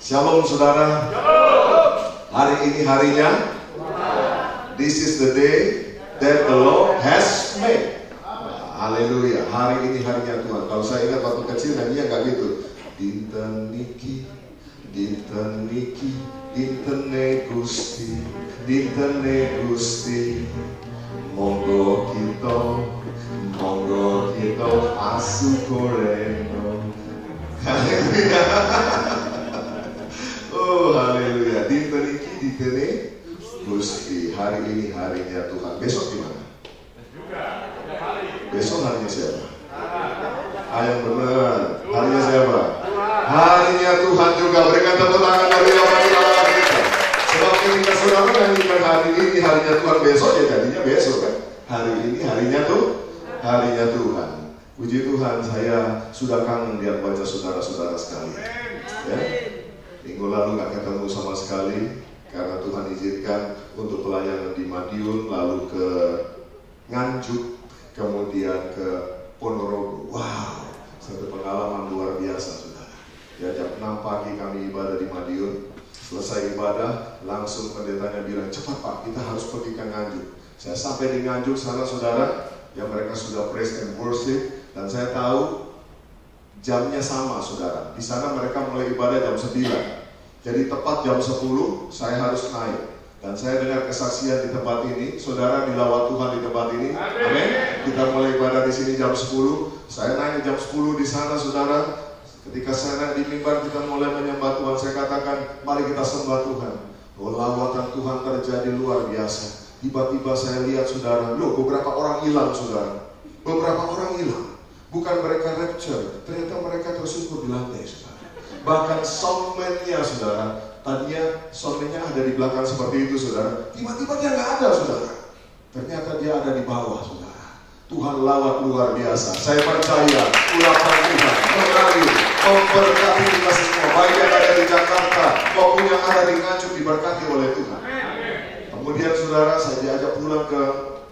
Shalom saudara. Hari ini harinya. This is the day that the Lord has made. Haleluya. Hari ini harinya Tuhan. Kalau saya ingat waktu kecil nyanyinya nggak gitu. Dinten niki, dinten niki, dintene Gusti, dintene Gusti. Monggo kita asukoreno. Haleluya. Oh haleluya. Dinten niki, dintene Gusti. Hari ini harinya Tuhan. Besok gimana? Besok harinya siapa? Yang benar. Harinya siapa? Harinya Tuhan juga. Berikan tepuk tangan bagi Allah kita. Sebab ketika saudara nyanyikan hari ini harinya Tuhan, besok ya jadinya besok kan. Hari ini harinya Tuhan. Puji Tuhan, saya sudah kangen lihat wajah saudara-saudara sekalian. Ya. Minggu lalu gak ketemu sama sekali karena Tuhan izinkan untuk pelayanan di Madiun, lalu ke Nganjuk, kemudian ke Ponorogo. Wow, satu pengalaman luar biasa saudara. Ya, jam 6 pagi kami ibadah di Madiun. Selesai ibadah, langsung pendetanya bilang, cepat Pak, kita harus pergi ke Nganjuk. Saya sampai di Nganjuk sana saudara, ya mereka sudah praise and worship, dan saya tahu jamnya sama saudara. Di sana mereka mulai ibadah jam 9. Jadi tepat jam 10 saya harus naik. Dan saya dengar kesaksian di tempat ini, saudara dilawat Tuhan di tempat ini. Amin. Kita mulai ibadah di sini jam 10. Saya naik jam 10 di sana saudara. Ketika saya naik di mimbar kita mulai menyembah Tuhan. Saya katakan, mari kita sembah Tuhan. Oh, lawatan Tuhan terjadi luar biasa. Tiba-tiba saya lihat saudara, loh beberapa orang hilang saudara. Beberapa orang hilang. Bukan mereka rapture, ternyata mereka tersungkur di lantai saudara. Bahkan soundman-nya saudara, tadinya soundman-nya ada di belakang seperti itu saudara. Tiba-tiba dia nggak ada saudara. Ternyata dia ada di bawah saudara. Tuhan lawat luar biasa. Saya percaya urapan Tuhan mengalir, memberkati kita semua. Baik yang ada di Jakarta maupun yang ada di Nganjuk diberkati oleh Tuhan. Kemudian saudara, saya diajak pulang ke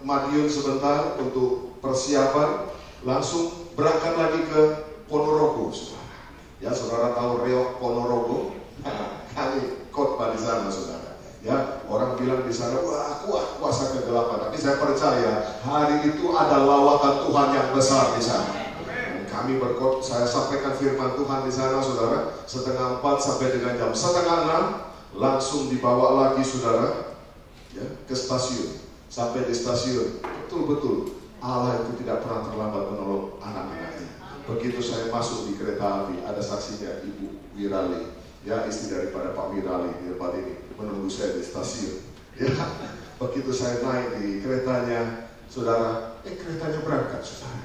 Madiun sebentar untuk persiapan. Langsung berangkat lagi ke Ponorogo saudara. Ya, saudara tahu Reok Ponorogo? Kami khotbah di sana, saudara. Ya, orang bilang di sana, wah kuat kuasa kegelapan. Tapi saya percaya hari itu ada lawatan Tuhan yang besar di sana. Dan kami saya sampaikan firman Tuhan di sana, saudara. 3:30 sampai dengan jam 5:30 langsung dibawa lagi, saudara, ya, ke stasiun. Sampai di stasiun, betul-betul Allah itu tidak pernah terlambat menolong anak-anaknya. Begitu saya masuk di kereta api, ada saksinya Ibu Wirali, ya istri daripada Pak Wirali di tempat ini, menunggu saya di stasiun. Ya, begitu saya naik di keretanya, saudara, keretanya berangkat, saudara.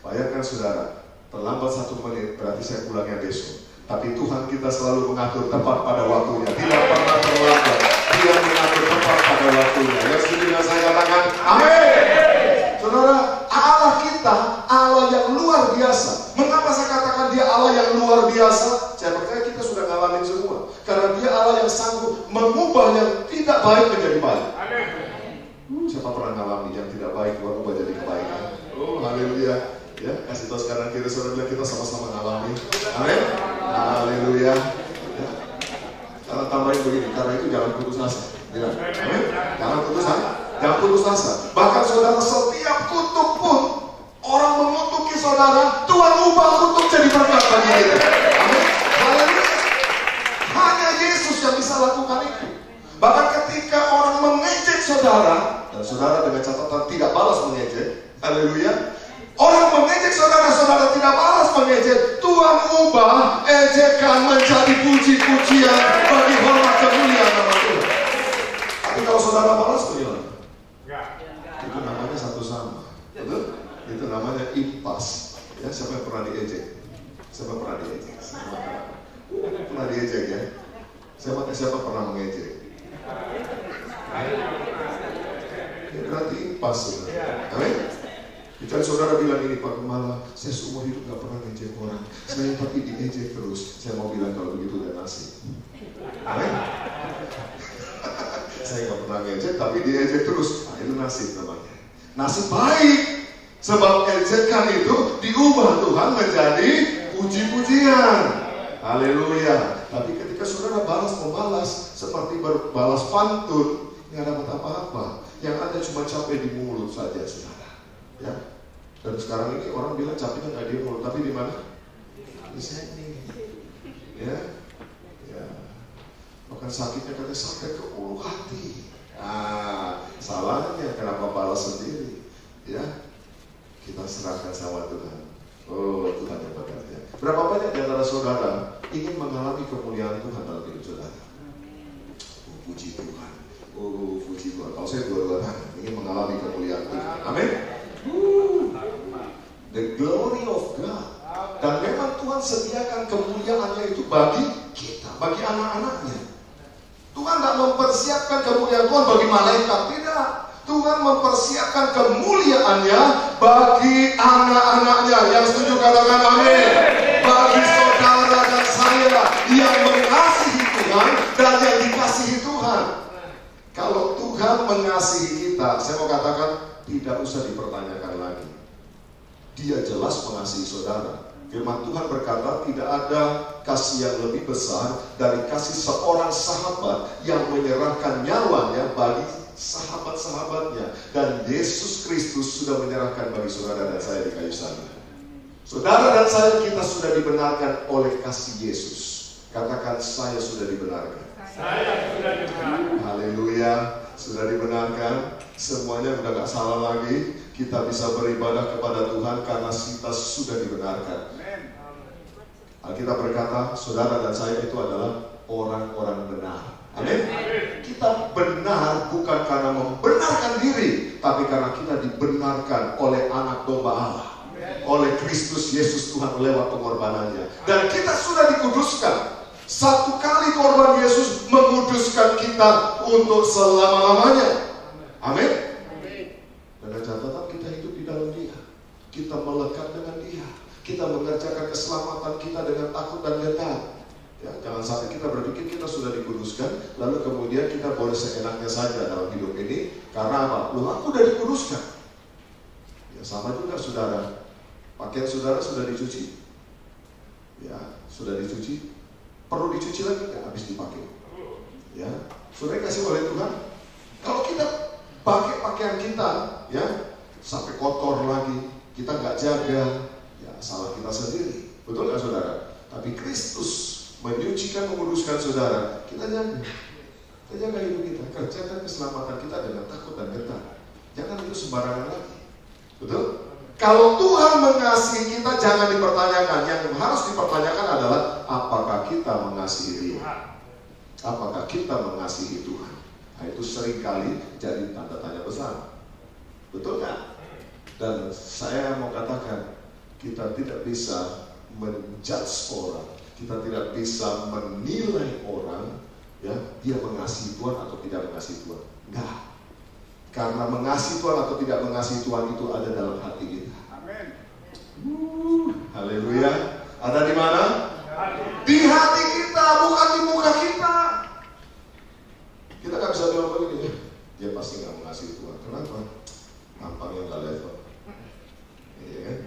Bayangkan saudara, terlambat 1 menit berarti saya pulangnya besok. Tapi Tuhan kita selalu mengatur tepat pada waktunya, tidak pernah terlambat. Dia mengatur tepat pada waktunya. Yang setuju dengan saya katakan, amin. Saudara, Allah kita, Allah yang luar biasa. Mengapa saya katakan dia Allah yang luar biasa? Saya percaya kita sudah ngalamin semua. Karena dia Allah yang sanggup mengubah yang tidak baik menjadi baik. Siapa pernah ngalami yang tidak baik Tuhan ubah jadi kebaikan? Oh, haleluya. Ya, kasih tahu sekarang kiri saudara bilang kita sama-sama ngalami. Amin. Haleluya. Ya. Karena tambahin begini, karena itu jangan putus asa. Ya. Amin. Jangan putus asa. Jangan putus asa. Bahkan saudara, setiap kutuk pun orang mengutuki saudara, Tuhan ubah kutuk jadi berkat bagi kita. Amin. Haleluya. Hanya Yesus yang bisa lakukan itu. Bahkan ketika orang mengejek saudara, dan saudara dengan catatan tidak balas mengejek, haleluya. Orang mengejek saudara, saudara tidak balas mengejek, Tuhan ubah ejekan menjadi puji-pujian bagi hormat kemuliaan nama Tuhan. Tapi kalau saudara balas bagaimana? Itu namanya satu sama. Betul? Itu namanya impas. Ya, siapa yang pernah diejek? Siapa pernah diejek? Pernah diejek ya? Siapa pernah mengejek? Ya, berarti impas saudara. Amin? Kecuali saudara bilang ini, Pak Gemala, saya seumur hidup gak pernah ngejek orang. Saya tapi diejek terus. Saya mau bilang kalau begitu udah nasib. Amin? Saya gak pernah ngejek tapi diejek terus. Nah, itu nasib namanya. Nasib baik. Sebab ejekan itu diubah Tuhan menjadi puji-pujian. Haleluya. Tapi ketika saudara membalas seperti berbalas pantun, nggak dapat apa-apa. Yang ada cuma capek di mulut saja, saudara. Ya. Dan sekarang ini orang bilang capeknya nggak di mulut, tapi di mana? Di sini. Ya. Bahkan sakitnya katanya sampai ke ulu hati. Salahnya kenapa balas sendiri? Ya, kita serahkan sama Tuhan. Oh, Tuhan yang bekerja. Berapa banyak di antara saudara ingin mengalami kemuliaan Tuhan dalam hidup saudara? Puji Tuhan. Puji Tuhan. Kalau saya dua-dua tangan ingin mengalami kemuliaan Tuhan. Amin. The glory of God. Dan memang Tuhan sediakan kemuliaannya itu bagi kita, bagi anak-anaknya. Tuhan tidak mempersiapkan kemuliaan Tuhan bagi malaikat, tidak. Tuhan mempersiapkan kemuliaannya bagi anak-anaknya. Yang setuju katakan amin. Bagi saudara dan saya yang mengasihi Tuhan dan yang dikasihi Tuhan. Kalau Tuhan mengasihi kita, saya mau katakan tidak usah dipertanyakan lagi. Dia jelas mengasihi saudara. Firman Tuhan berkata tidak ada kasih yang lebih besar dari kasih seorang sahabat yang menyerahkan nyawanya bagi sahabat-sahabatnya. Dan Yesus Kristus sudah menyerahkan bagi saudara dan saya di kayu salib. Saudara dan saya, kita sudah dibenarkan oleh kasih Yesus. Katakan, saya sudah dibenarkan. Saya sudah dibenarkan. Haleluya, sudah dibenarkan. Semuanya sudah gak salah lagi. Kita bisa beribadah kepada Tuhan karena kita sudah dibenarkan. Alkitab berkata, saudara dan saya itu adalah orang-orang benar. Amin. Kita benar bukan karena membenarkan diri, tapi karena kita dibenarkan oleh anak domba Allah, oleh Kristus Yesus Tuhan lewat pengorbanannya. Dan kita sudah dikuduskan. Satu kali korban Yesus menguduskan kita untuk selama-lamanya. Amin. Dengan catatan kita hidup di dalam Dia, kita melekat dengan Dia, kita mengerjakan keselamatan kita dengan takut dan gentar. Ya, jangan sampai kita berpikir kita sudah dikuduskan, lalu kemudian kita boleh seenaknya saja dalam hidup ini. Karena apa? Loh, aku sudah dikuduskan. Ya, sama juga saudara. Pakaian saudara sudah dicuci. Ya, sudah dicuci. Perlu dicuci lagi nggak habis dipakai? Ya, sudah dikasih oleh Tuhan. Kalau kita pakai pakaian kita, ya, sampai kotor lagi, kita nggak jaga, ya salah kita sendiri. Betul nggak saudara? Tapi Kristus menyucikan, menguduskan saudara. Kita jaga hidup kita, kerjakan keselamatan kita dengan takut dan gentar. Jangan itu sembarangan lagi. Betul? Kalau Tuhan mengasihi kita, jangan dipertanyakan. Yang harus dipertanyakan adalah apakah kita mengasihi Dia? Apakah kita mengasihi Tuhan? Nah, itu seringkali jadi tanda tanya besar. Betul nggak? Dan saya mau katakan, kita tidak bisa menjudge orang, kita tidak bisa menilai orang, ya, dia mengasihi Tuhan atau tidak mengasihi Tuhan. Enggak. Karena mengasihi Tuhan atau tidak mengasihi Tuhan itu ada dalam hati kita. Amin. Haleluya. Ada di mana? Di hati kita, bukan di muka kita. Kita nggak bisa bilang begini, dia pasti nggak mengasihi Tuhan. Kenapa? Tampangnya nggak level. Iya kan?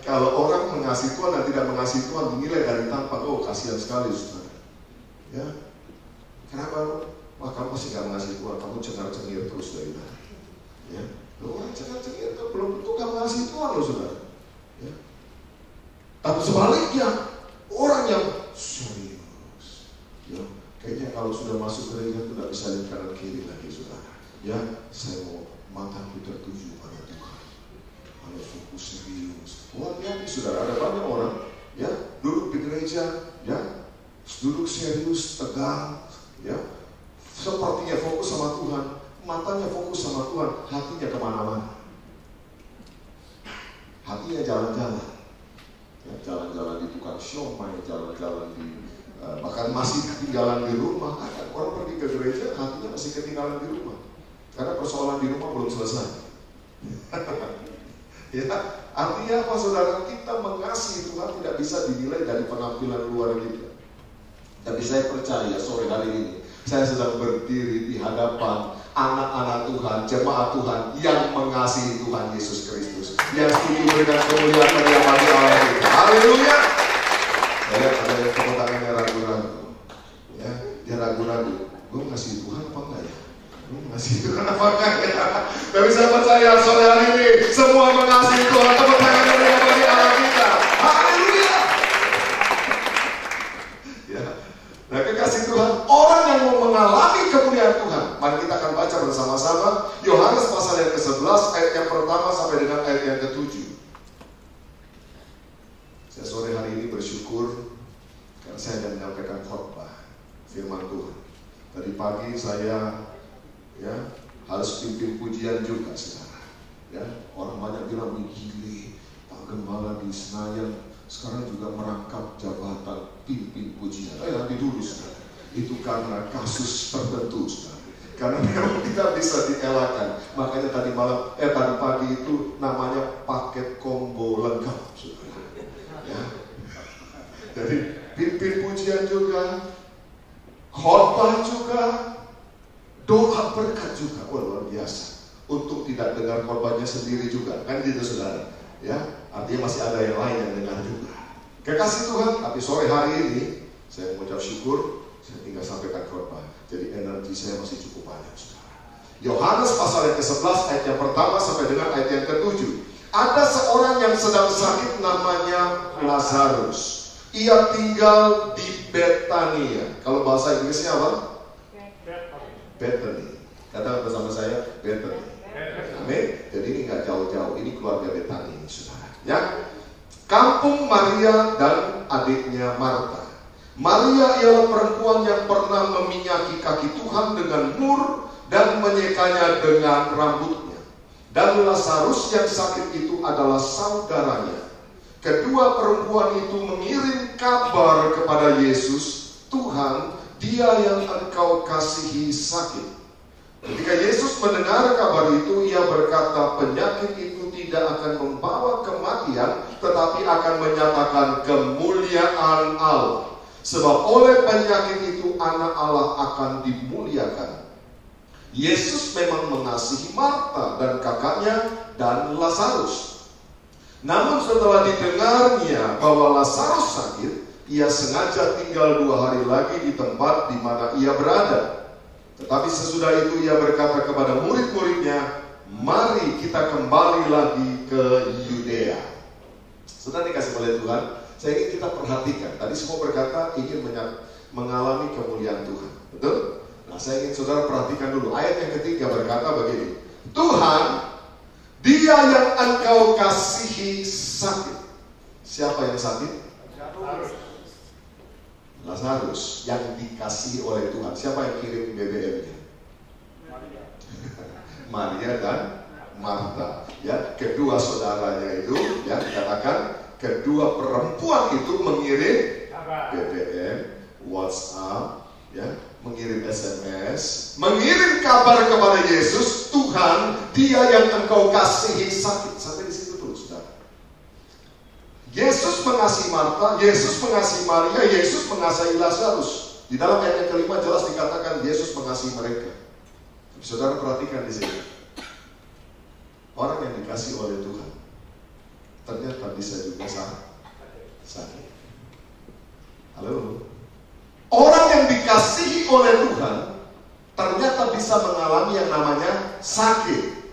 Kalau orang mengasihi Tuhan dan tidak mengasihi Tuhan dinilai dari tampang. Oh, kasihan sekali, saudara. Ya, kenapa? Wah, kamu pasti nggak mengasihi Tuhan. Kamu cengar-cengir terus dari tadi. Ya, orang cengar-cengir itu belum tentu nggak mengasihi Tuhan, loh, saudara. Ya. Tapi sebaliknya, orang yang serius, ya, kayaknya kalau sudah masuk gereja itu tidak bisa lihat kanan kiri lagi, saudara. Ya, saya mau mataku tertuju pada Tuhan. Harus fokus serius. Wah, lihat nih, saudara, ada banyak orang, ya, duduk di gereja, ya, duduk serius, tegang, ya, sepertinya fokus sama Tuhan, matanya fokus sama Tuhan, hatinya kemana-mana. Hatinya jalan-jalan, ya, jalan-jalan di tukang siomay, jalan-jalan di bahkan masih ketinggalan di rumah. Kan orang pergi ke gereja, hatinya masih ketinggalan di rumah, karena persoalan di rumah belum selesai. Ya, artinya apa, saudara? Kita mengasihi Tuhan tidak bisa dinilai dari penampilan luar kita. Tapi saya percaya sore hari ini saya sedang berdiri di hadapan anak-anak Tuhan, jemaat Tuhan yang mengasihi Tuhan Yesus Kristus, yang setuju dengan kemuliaan yang bagi Allah kita. Haleluya. Saya ada yang tepuk tangannya ragu-ragu. Ya, dia ragu-ragu. Gue ngasih Tuhan apa enggak ya? Gue ngasih Tuhan apa enggak ya? Tapi saya percaya sore hari ini semua mengasihi Tuhan. Tepuk tangan yang bagi Allah kita. Haleluya. Ya. Nah, kekasih Tuhan, orang yang mau mengalami kemuliaan Tuhan. Mari kita akan baca bersama-sama Yohanes pasal yang ke-11 ayat yang pertama sampai dengan ayat yang ke-7. Saya sore hari ini bersyukur karena saya akan menyampaikan khotbah firman Tuhan. Tadi pagi saya harus pimpin pujian juga, saudara. Ya, orang banyak bilang gile, Pak Gembala di Senayan sekarang juga merangkap jabatan pimpin pujian. Nanti dulu, saudara. Itu karena kasus tertentu, saudara. Karena memang tidak bisa dielakkan. Makanya tadi pagi itu namanya paket combo lengkap, saudara. Ya. Jadi pimpin pujian juga, khotbah juga, doa berkat juga. Wah, luar biasa. Untuk tidak dengar khotbahnya sendiri juga, kan gitu, saudara. Ya, artinya masih ada yang lain yang dengar juga. Kekasih Tuhan, tapi sore hari ini saya mengucap syukur, saya tinggal sampaikan khotbah. Jadi energi saya masih cukup banyak, saudara. Yohanes pasal yang ke-11 ayat yang pertama sampai dengan ayat yang ke-7. Ada seorang yang sedang sakit namanya Lazarus. Ia tinggal di Betania. Kalau bahasa Inggrisnya apa? Bethany. Katakan bersama saya, Bethany. Amin. Jadi ini nggak jauh-jauh. Ini keluarga Betani, saudara. Ya. Kampung Maria dan adiknya Marta. Maria ialah perempuan yang pernah meminyaki kaki Tuhan dengan mur dan menyekanya dengan rambutnya. Dan Lazarus yang sakit itu adalah saudaranya. Kedua perempuan itu mengirim kabar kepada Yesus, Tuhan, dia yang engkau kasihi sakit. Ketika Yesus mendengar kabar itu, ia berkata, penyakit itu tidak akan membawa kematian, tetapi akan menyatakan kemuliaan Allah. Sebab oleh penyakit itu anak Allah akan dimuliakan. Yesus memang mengasihi Marta dan kakaknya dan Lazarus. Namun setelah didengarnya bahwa Lazarus sakit, ia sengaja tinggal 2 hari lagi di tempat di mana ia berada. Tetapi sesudah itu ia berkata kepada murid-muridnya, mari kita kembali lagi ke Yudea. Sudah dikasih oleh Tuhan, saya ingin kita perhatikan. Tadi semua berkata ingin mengalami kemuliaan Tuhan. Betul? Nah, saya ingin saudara perhatikan dulu. Ayat yang ketiga berkata begini. Tuhan, dia yang engkau kasihi sakit. Siapa yang sakit? Lazarus yang dikasihi oleh Tuhan. Siapa yang kirim BBM-nya? Maria dan Marta. Ya, kedua saudaranya itu, ya, dikatakan kedua perempuan itu mengirim BBM, WhatsApp, ya, mengirim SMS, mengirim kabar kepada Yesus, Tuhan, dia yang engkau kasihi sakit. Sampai di situ dulu, saudara. Yesus mengasihi Marta, Yesus mengasihi Maria, Yesus mengasihi Lazarus. Di dalam ayat yang kelima jelas dikatakan Yesus mengasihi mereka. Saudara perhatikan di sini. Orang yang dikasihi oleh Tuhan ternyata bisa juga sakit. Halo. Orang yang dikasihi oleh Tuhan ternyata bisa mengalami yang namanya sakit.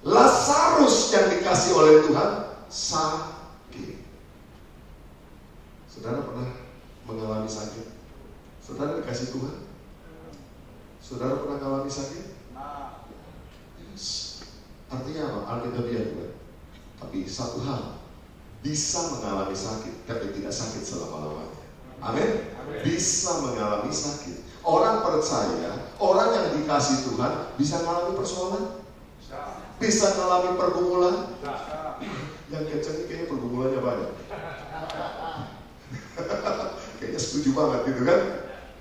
Lazarus yang dikasihi oleh Tuhan sakit. Saudara pernah mengalami sakit? Saudara dikasih Tuhan? Saudara pernah mengalami sakit? Yes. Artinya apa? Alkitabiah bukan? Tapi satu hal, bisa mengalami sakit, tapi tidak sakit selama-lamanya. Amin? Bisa mengalami sakit. Orang percaya, orang yang dikasih Tuhan bisa mengalami persoalan, bisa mengalami pergumulan. Yang kenceng ini kayaknya pergumulannya banyak. Kayaknya setuju banget gitu kan?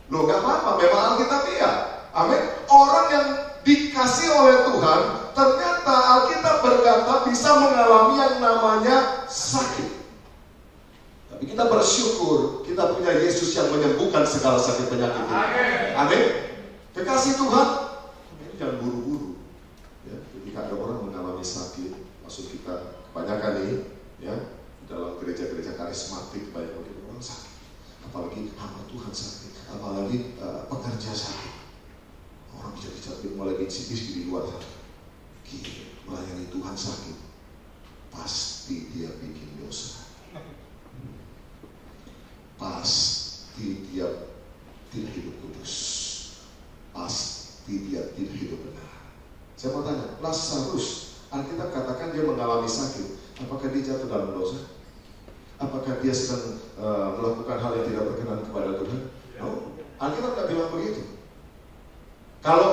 Loh, gak apa-apa, memang Alkitabiah. Amin. Orang yang dikasih oleh Tuhan, ternyata Alkitab berkata bisa mengalami yang namanya sakit. Tapi kita bersyukur kita punya Yesus yang menyembuhkan segala sakit penyakit itu. Amin. Kekasih Tuhan, jangan buru-buru. Ya, ketika ada orang mengalami sakit, maksud kita kebanyakan nih, ya, dalam gereja-gereja karismatik, banyak apalagi hamba Tuhan sakit, apalagi pekerja sakit. Orang bisa dicabut mulai insipis di luar sana. Melayani Tuhan sakit, pasti dia bikin dosa. Pasti dia tidak hidup kudus. Pasti dia tidak hidup benar. Saya mau tanya, Lazarus, Alkitab katakan dia mengalami sakit. Apakah dia jatuh dalam dosa? Apakah dia sedang melakukan hal yang tidak berkenan kepada Tuhan? No. Alkitab tidak bilang begitu. Kalau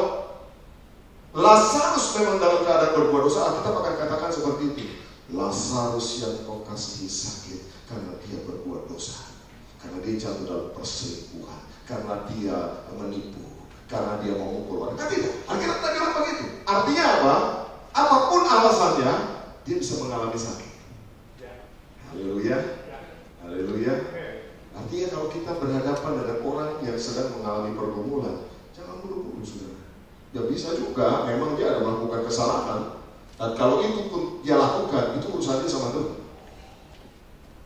Lazarus memang dalam keadaan berbuat dosa, Alkitab akan katakan seperti itu. Lazarus yang kau kasihi sakit karena dia berbuat dosa, karena dia jatuh dalam perselingkuhan, karena dia menipu, karena dia mau memukul orang. Kan tidak, Alkitab tidak bilang begitu. Artinya apa? Apapun alasannya, dia bisa mengalami sakit. Haleluya, haleluya. Artinya kalau kita berhadapan dengan orang yang sedang mengalami pergumulan, jangan buru-buru, saudara. Ya bisa juga, memang dia ada melakukan kesalahan. Dan kalau itu pun dia lakukan, itu urusannya sama Tuhan.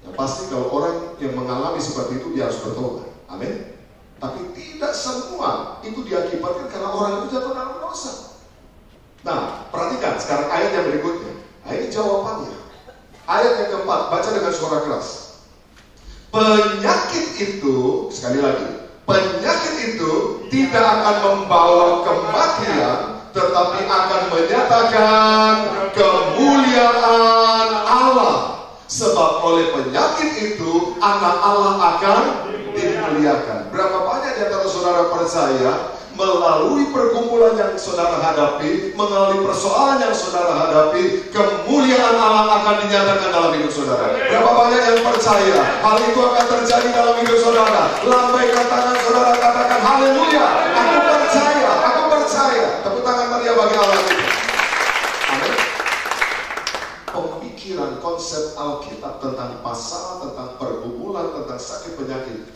Ya pasti kalau orang yang mengalami seperti itu, dia harus bertobat. Amin. Tapi tidak semua itu diakibatkan karena orang itu jatuh dalam dosa. Nah, perhatikan sekarang ayat yang berikutnya. Nah, ini jawabannya. Ayat yang keempat, baca dengan suara keras. Penyakit itu, sekali lagi, penyakit itu tidak akan membawa kematian, tetapi akan menyatakan kemuliaan Allah. Sebab oleh penyakit itu anak Allah akan dimuliakan. Berapa banyak di antara saudara percaya melalui pergumulan yang saudara hadapi, melalui persoalan yang saudara hadapi, kemuliaan Allah akan dinyatakan dalam hidup saudara. Berapa banyak yang percaya hal itu akan terjadi dalam hidup saudara? Lambaikan tangan saudara, katakan haleluya, aku percaya, aku percaya. Tepuk tangan meriah bagi Allah kita. Amin. Pemikiran konsep Alkitab tentang masalah, tentang pergumulan, tentang sakit penyakit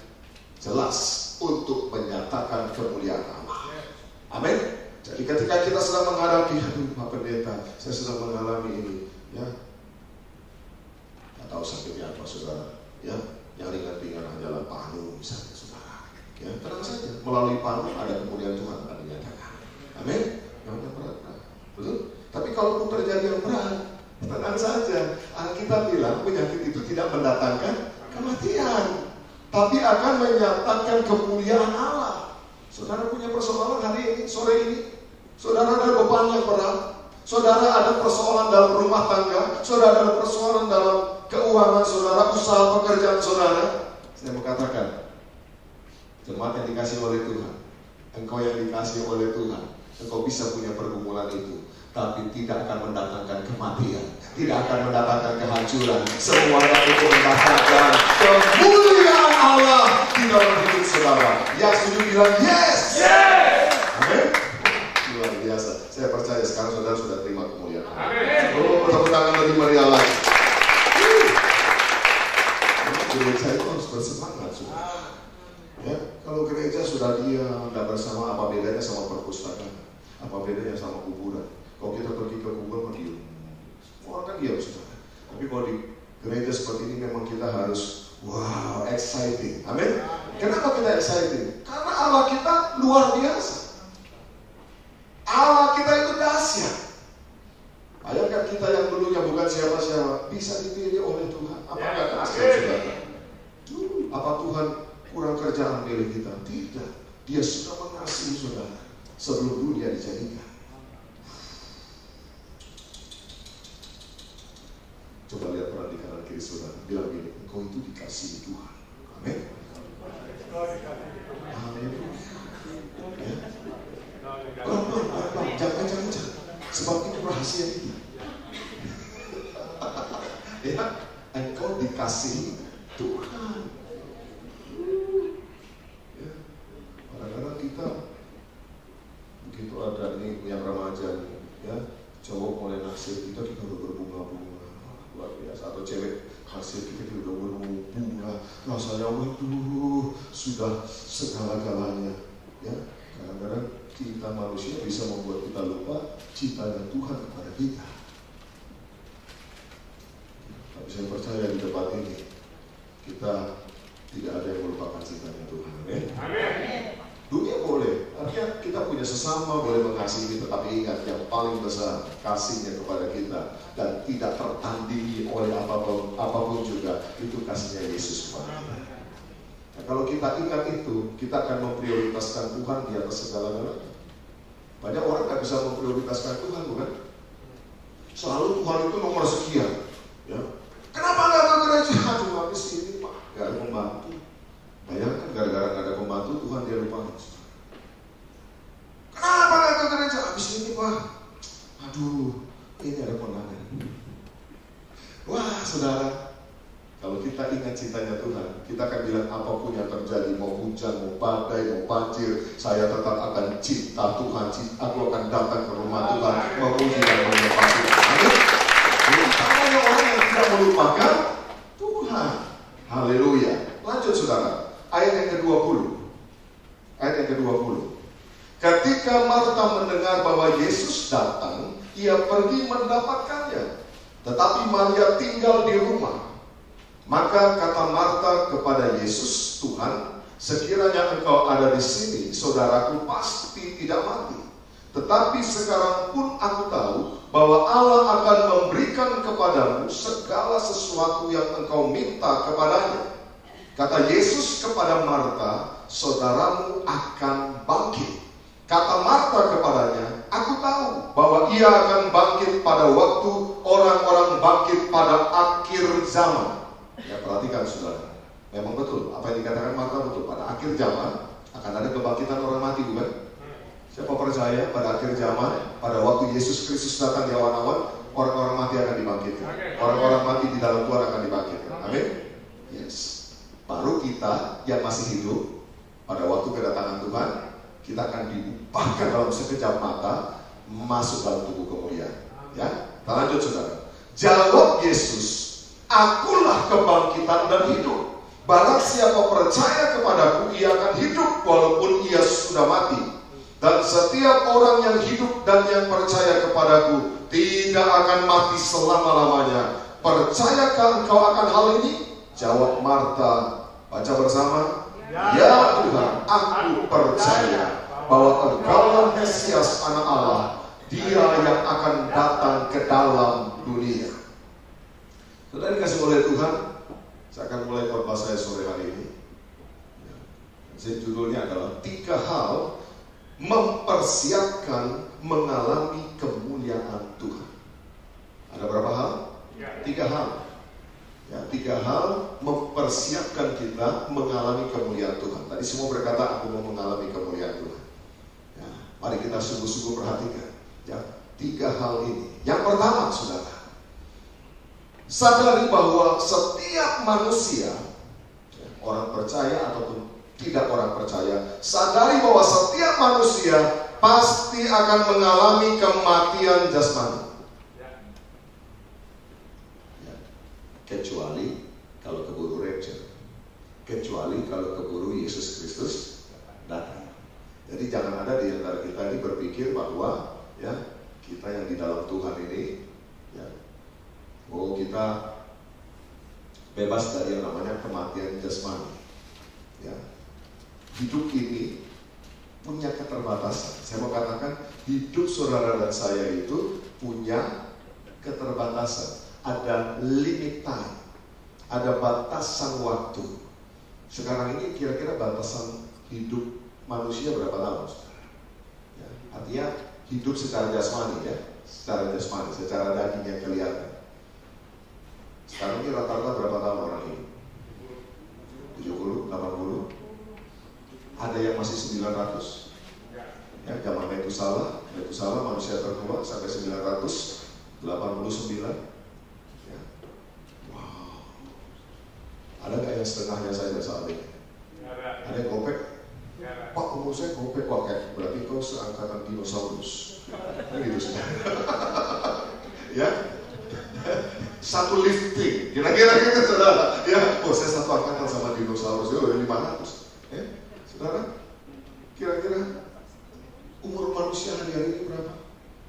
jelas untuk menyatakan kemuliaan Allah. Amin. Jadi ketika kita sedang menghadapi, aduh Pak Pendeta, saya sedang mengalami ini, ya, tak tahu sakitnya apa saudara, ya, yang ringan-ringan hanyalah panu misalnya saudara, ya, tenang saja, melalui panu ada kemuliaan Tuhan akan dinyatakan. Amin. Yang berat, betul. Tapi kalau pun terjadi yang berat, tenang saja, Alkitab bilang penyakit itu tidak mendatangkan kematian, tapi akan menyatakan kemuliaan Allah. Saudara punya persoalan hari ini, sore ini, saudara ada beban yang berat, saudara ada persoalan dalam rumah tangga, saudara ada persoalan dalam keuangan saudara, usaha pekerjaan saudara. Saya mau katakan, jemaat yang dikasih oleh Tuhan, engkau yang dikasih oleh Tuhan, engkau bisa punya pergumulan itu, tapi tidak akan mendatangkan kematian, tidak akan mendatangkan kehancuran. Semuanya itu mendatangkan kemuliaan Allah di dalam hidup saudara. Yang setuju bilang yes. Yes. Amin. Luar biasa. Saya percaya sekarang saudara sudah terima kemuliaan. Amin. Oh, tepuk tangan bagi Maria lagi. Gereja itu harus bersemangat, saudara. Ya, kalau gereja sudah diam, tidak bersama, apa bedanya sama perpustakaan? Apa bedanya sama kuburan? Kalau kita pergi ke kuburan, diam. Orang kan diam, saudara. Tapi kalau di gereja seperti ini memang kita harus wow, exciting. Amin. Kenapa kita exciting? Karena Allah kita luar biasa. Allah kita itu dahsyat. Bayangkan kita yang dulunya bukan siapa-siapa bisa dipilih oleh Tuhan. Apa enggak dahsyat, saudara? Apa Tuhan kurang kerjaan milih kita? Tidak. Dia sudah mengasihi saudara sebelum dunia dijadikan. Coba lihat orang di kanan kiri saudara, bilang gini, engkau itu dikasihi Tuhan. Amin. Amin. Ya. Pelan-pelan, jangan. Sebab itu rahasia kita. Ya, engkau dikasihi Tuhan. Ya. Kadang-kadang kita begitu ada nih yang remaja, ya, cowok mulai naksir kita udah berbunga-bunga. Luar biasa. Atau cewek hasil kita udah berbunga, rasanya waduh sudah segala-galanya, ya. Kadang-kadang cinta manusia bisa membuat kita lupa cintanya Tuhan kepada kita. Tapi saya percaya di tempat ini kita tidak ada yang melupakan cintanya Tuhan. Amin. Dunia boleh, artinya kita punya sesama boleh mengasihi, tetapi ingat yang paling besar kasihnya kepada kita dan tidak tertandingi oleh apapun juga, itu kasihnya Yesus kepada kita. Nah, kalau kita ingat itu, kita akan memprioritaskan Tuhan di atas segala-galanya. Banyak orang nggak bisa memprioritaskan Tuhan, bukan? Selalu Tuhan itu nomor sekian. Ya. Kenapa nggak ke gereja? Aduh, habis ini Pak, nggak ada pembantu. Bayangkan gara-gara nggak ada pembantu, Tuhan dia lupa. Kenapa nggak ke gereja? Habis ini Pak, aduh, ini ada kondangan. Wah, saudara, kalau kita ingat cintanya Tuhan, kita akan bilang apapun yang terjadi, mau hujan, mau badai, mau banjir, saya tetap akan cinta Tuhan. Aku akan datang ke rumah Tuhan, memuji dan menyembah Tuhan. Amin. Karena orang yang tidak melupakan Tuhan. Haleluya. Lanjut saudara. Ayat yang ke-20. Ayat yang ke-20. Ketika Marta mendengar bahwa Yesus datang, ia pergi mendapatkannya. Tetapi Maria tinggal di rumah. Maka kata Marta kepada Yesus, Tuhan, sekiranya engkau ada di sini, saudaraku pasti tidak mati. Tetapi sekarang pun aku tahu bahwa Allah akan memberikan kepadamu segala sesuatu yang engkau minta kepadanya. Kata Yesus kepada Marta, saudaramu akan bangkit. Kata Marta kepadanya, aku tahu bahwa ia akan bangkit pada waktu orang-orang bangkit pada akhir zaman. Ya, perhatikan saudara, memang betul apa yang dikatakan Marta betul. Pada akhir zaman akan ada kebangkitan orang mati, bukan? Siapa percaya pada akhir zaman, pada waktu Yesus Kristus datang di awan-awan, orang-orang mati akan dibangkitkan. Orang-orang mati di dalam Tuhan akan dibangkitkan. Amin. Yes. Baru kita yang masih hidup pada waktu kedatangan Tuhan, kita akan diubahkan dalam sekejap mata masuk dalam tubuh kemuliaan. Ya, kita lanjut saudara. Jawab Yesus, akulah kebangkitan dan hidup. Barang siapa percaya kepadaku, ia akan hidup walaupun ia sudah mati. Dan setiap orang yang hidup dan yang percaya kepadaku tidak akan mati selama-lamanya. Percayakah engkau akan hal ini? Jawab Marta, baca bersama. Ya Tuhan, aku percaya bahwa engkaulah Mesias anak Allah, dia yang akan datang ke dalam dunia. Sudah dikasih oleh Tuhan, saya akan mulai khotbah saya sore hari ini. Judulnya adalah 3 hal mempersiapkan mengalami kemuliaan Tuhan. Ada berapa hal? 3 hal. Ya, 3 hal mempersiapkan kita mengalami kemuliaan Tuhan. Tadi semua berkata, aku mau mengalami kemuliaan Tuhan. Ya, mari kita sungguh-sungguh perhatikan. Ya, 3 hal ini. Yang pertama, saudara, sadari bahwa setiap manusia, orang percaya ataupun tidak orang percaya, sadari bahwa setiap manusia pasti akan mengalami kematian jasmani. Kecuali kalau keburu rapture, kecuali kalau keburu Yesus Kristus datang. Jadi jangan ada di antara kita ini berpikir bahwa ya kita yang di dalam Tuhan ini, ya, oh kita bebas dari yang namanya kematian jasmani. Ya, hidup ini punya keterbatasan. Saya mau katakan hidup saudara dan saya itu punya keterbatasan. Ada limit time, ada batasan waktu. Sekarang ini kira-kira batasan hidup manusia berapa lama, saudara? Ya, artinya hidup secara jasmani, ya, secara jasmani, secara daging yang kelihatan. Sekarang ini rata-rata berapa tahun orang hidup? 70, 80. Ada yang masih 900. Ya, zaman Metusalah manusia tertua sampai 989. Ada nggak yang setengahnya saja saat ini? Ada yang gopek? Pak, umur saya gopek, wah kayak berarti kau seangkatan dinosaurus. Kan gitu sih. Ya, satu lifting, kira-kira gitu saudara. Ya, oh saya satu angkatan sama dinosaurus, itu 500. Ya, saudara, kira-kira umur manusia hari ini berapa?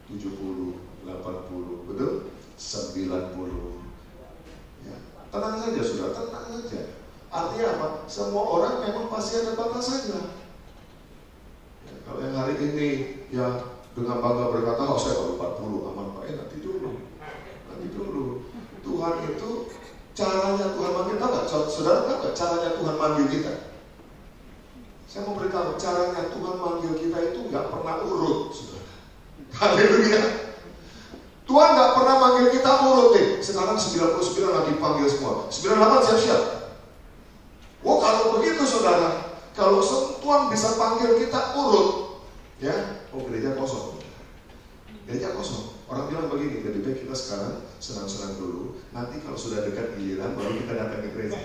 70, 80, betul? 90. Ya, tenang saja saudara, tenang saja. Artinya apa? Semua orang memang pasti ada batasannya. Ya, kalau yang hari ini ya dengan bangga berkata, oh saya baru 40, aman Pak, nanti dulu. Tuhan itu caranya Tuhan manggil, tahu nggak? Saudara tahu nggak caranya Tuhan manggil kita? Saya mau beritahu, caranya Tuhan manggil kita itu nggak pernah urut, saudara. Haleluya. Tuhan nggak pernah manggil kita urut nih. Sekarang 99 lagi panggil semua. 98 siap-siap. Oh kalau begitu saudara, kalau Tuhan bisa panggil kita urut, ya, oh gereja kosong. Gereja kosong. Orang bilang begini, lebih baik kita sekarang senang-senang dulu. Nanti kalau sudah dekat giliran, baru kita datang ke gereja.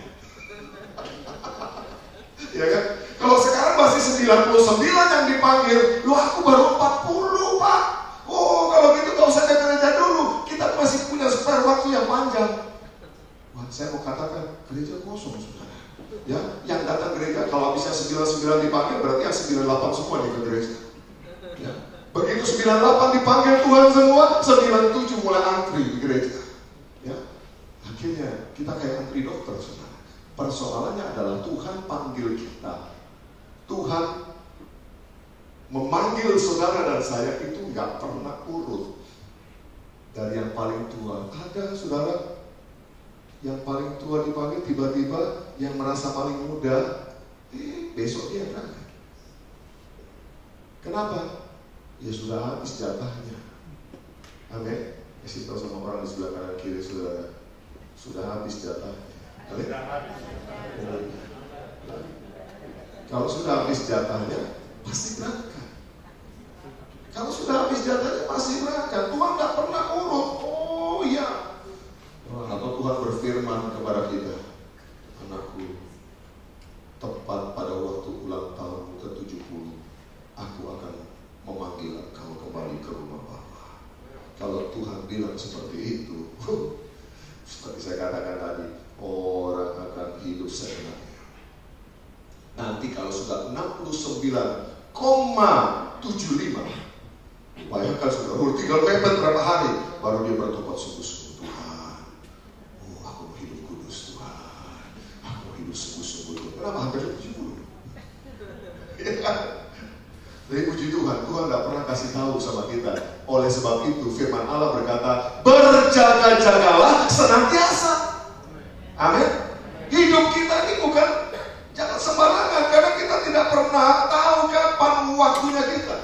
Ya kan? Kalau sekarang masih 99 yang dipanggil, lu aku baru 40 Pak. Oh kalau gitu gak usah ke gereja dulu. Kita masih punya spare waktu yang panjang. Wah, saya mau katakan gereja kosong saudara. Ya, yang datang gereja kalau bisa 99 dipanggil berarti yang 98 semua di gereja. Ya. Begitu 98 dipanggil Tuhan semua, 97 mulai antri di gereja. Ya. Akhirnya kita kayak antri dokter saudara. Persoalannya adalah Tuhan panggil kita. Tuhan memanggil saudara dan saya itu nggak pernah urut. Dari yang paling tua, ada saudara yang paling tua dipanggil, tiba-tiba yang merasa paling muda, besok dia berangkat. Kenapa? Ya sudah habis jatahnya. Amin. Kasih tahu sama orang di sebelah kanan kiri saudara, sudah habis jatahnya. Amin. Kalau sudah habis jatahnya, pasti berangkat. Kalau sudah habis jatahnya, pasti berangkat. Tuhan nggak pernah urut. Oh iya. Atau Tuhan berfirman kepada kita, anakku, tepat pada waktu ulang tahun ke-70, aku akan memanggil engkau kembali ke rumah Bapa. Kalau Tuhan bilang seperti itu, seperti saya katakan tadi, orang akan hidup seenaknya. Nanti kalau sudah 69,75, bayangkan sudah tinggal mepet berapa hari, baru dia bertobat sungguh-sungguh. Tuhan, oh aku mau hidup kudus Tuhan, aku mau hidup sungguh-sungguh. Kenapa hampir 70? Ya kan? Tapi puji Tuhan, Tuhan gak pernah kasih tahu sama kita. Oleh sebab itu firman Allah berkata, berjaga-jagalah senantiasa. Amin. Hidup kita ini bukan jangan sembarangan, karena kita tidak pernah tahu kapan waktunya kita.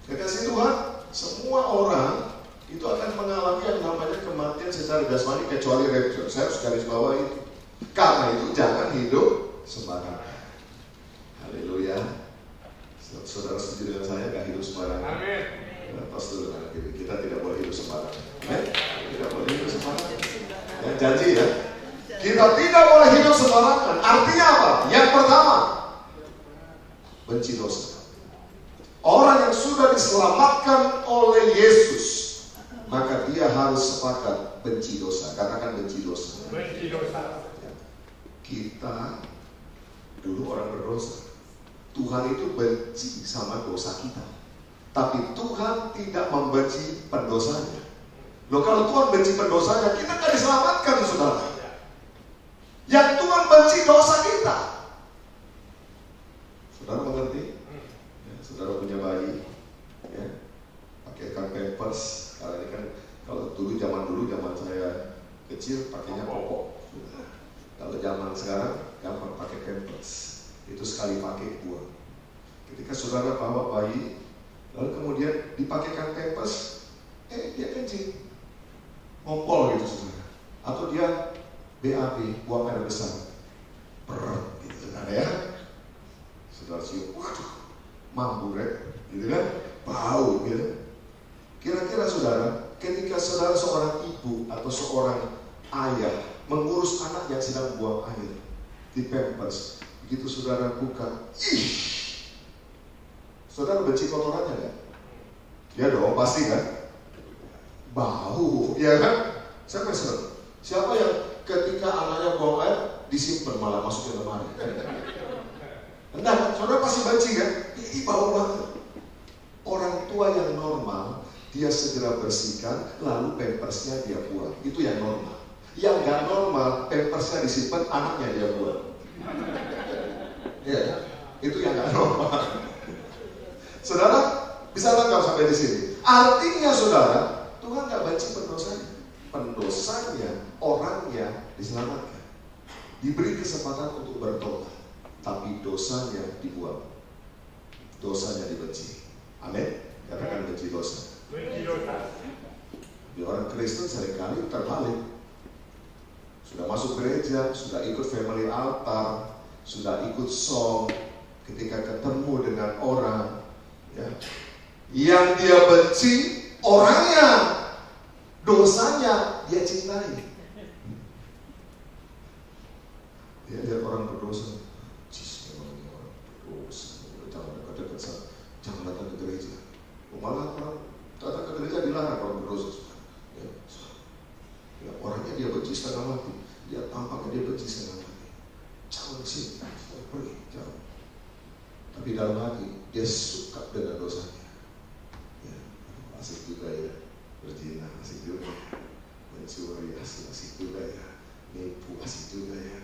Kekasih Tuhan, semua orang itu akan mengalami yang namanya kematian secara jasmani kecuali rapture. Saya harus garis bawah itu. Karena itu jangan hidup sembarangan. Haleluya. Saudara setuju dengan saya, gak hidup sembarangan. Amin. Tos dulu kan, kita tidak boleh hidup sembarangan. Tidak boleh hidup sembarangan. Ya, janji ya. Kita tidak boleh hidup sembarangan. Artinya apa? Yang pertama, benci dosa. Orang yang sudah diselamatkan oleh Yesus, maka dia harus sepakat benci dosa. Katakan benci dosa. Benci dosa. Kita dulu orang berdosa. Tuhan itu benci sama dosa kita. Tapi Tuhan tidak membenci pendosanya. Loh kalau Tuhan benci pendosanya, kita kan diselamatkan saudara. Yang Tuhan benci dosa kita. Saudara mengerti? Ya, saudara punya bayi, ya, pakaikan pampers. Karena ini kan kalau zaman saya kecil pakainya popok. Kalau zaman sekarang gampang pakai pampers. Itu sekali pakai buang. Ketika saudara bawa bayi, lalu kemudian dipakaikan pampers, dia kencing, ngompol gitu saudara. Atau dia BAB, buang air besar, gitu saudara ya. Saudara cium, waduh, mampu gitu kan, bau gitu. Kira-kira saudara, ketika saudara seorang ibu atau seorang ayah mengurus anak yang sedang buang air di pampers, begitu saudara buka, saudara benci kotorannya nggak? Ya dong, pasti kan? Bau, ya kan? Siapa yang ketika anaknya buang air disimpan malah masukin lemari? Enggak, kan? Saudara pasti benci kan? Ini bau banget. Orang tua yang normal, dia segera bersihkan, lalu pampersnya dia buang. Itu yang normal. Yang nggak normal, pampersnya disimpan, anaknya dia buang. Ya, itu yang nggak normal. Saudara, bisa lengkap sampai di sini. Artinya saudara, Tuhan nggak benci pendosanya. Pendosanya, orangnya diselamatkan. Diberi kesempatan untuk bertobat, tapi dosanya dibuang. Dosanya dibenci. Amin. Katakan benci dosa. Benci dosa. Di orang Kristen seringkali terbalik. Sudah masuk gereja, sudah ikut family altar, sudah ikut song, ketika ketemu dengan orang, ya, yang dia benci, orangnya, dosanya dia cintai. Dia lihat orang berdosa, memang ini orang berdosa, jangan dekat-dekat, jangan datang ke gereja. Malah orang datang ke gereja dilarang orang berdosa. Ya, orangnya dia benci setengah mati, dia tampaknya dia benci setengah mati. Jangan kesini, pergi, jauh. Tapi dalam hati dia suka dengan dosanya. Ya, asik juga ya, berzina asik juga ya, mencuri asik juga ya, nipu asik juga ya.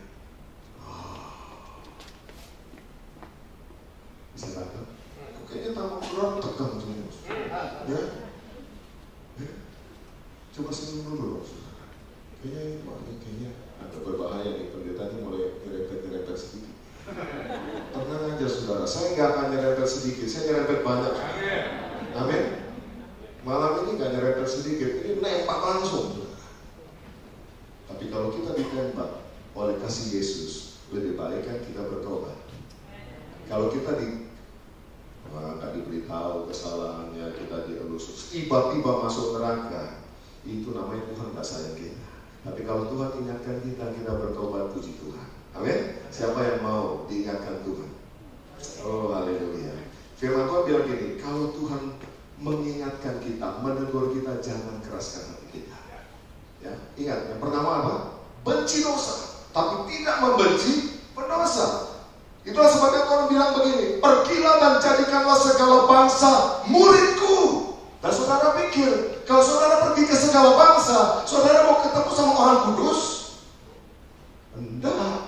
Bisa kata, kayaknya tampak kurang tegang semua. Ya, coba senyum dulu. Kayaknya agak berbahaya nih, pendetanya mulai nyerempet sedikit. Tenang aja saudara, saya nggak akan nyerempet sedikit, saya nyerempet banyak. Amin. Malam ini nggak nyerempet sedikit, ini nembak langsung. Tapi kalau kita ditembak oleh kasih Yesus, lebih baik kan kita bertobat. Kalau kita nggak diberitahu kesalahannya, kita dielus, tiba-tiba masuk neraka, itu namanya Tuhan nggak sayang kita. Tapi kalau Tuhan ingatkan kita, kita bertobat, puji Tuhan. Amin. Siapa yang mau diingatkan Tuhan? Oh, haleluya. Firman Tuhan bilang gini, kalau Tuhan mengingatkan kita, menegur kita, jangan keraskan hati kita. Ya, ingat, yang pertama apa? Benci dosa, tapi tidak membenci pendosa. Itulah sebabnya Tuhan bilang begini, pergilah dan jadikanlah segala bangsa muridku. Dan saudara pikir, kalau saudara pergi ke segala bangsa, saudara mau ketemu sama orang kudus? Enggak.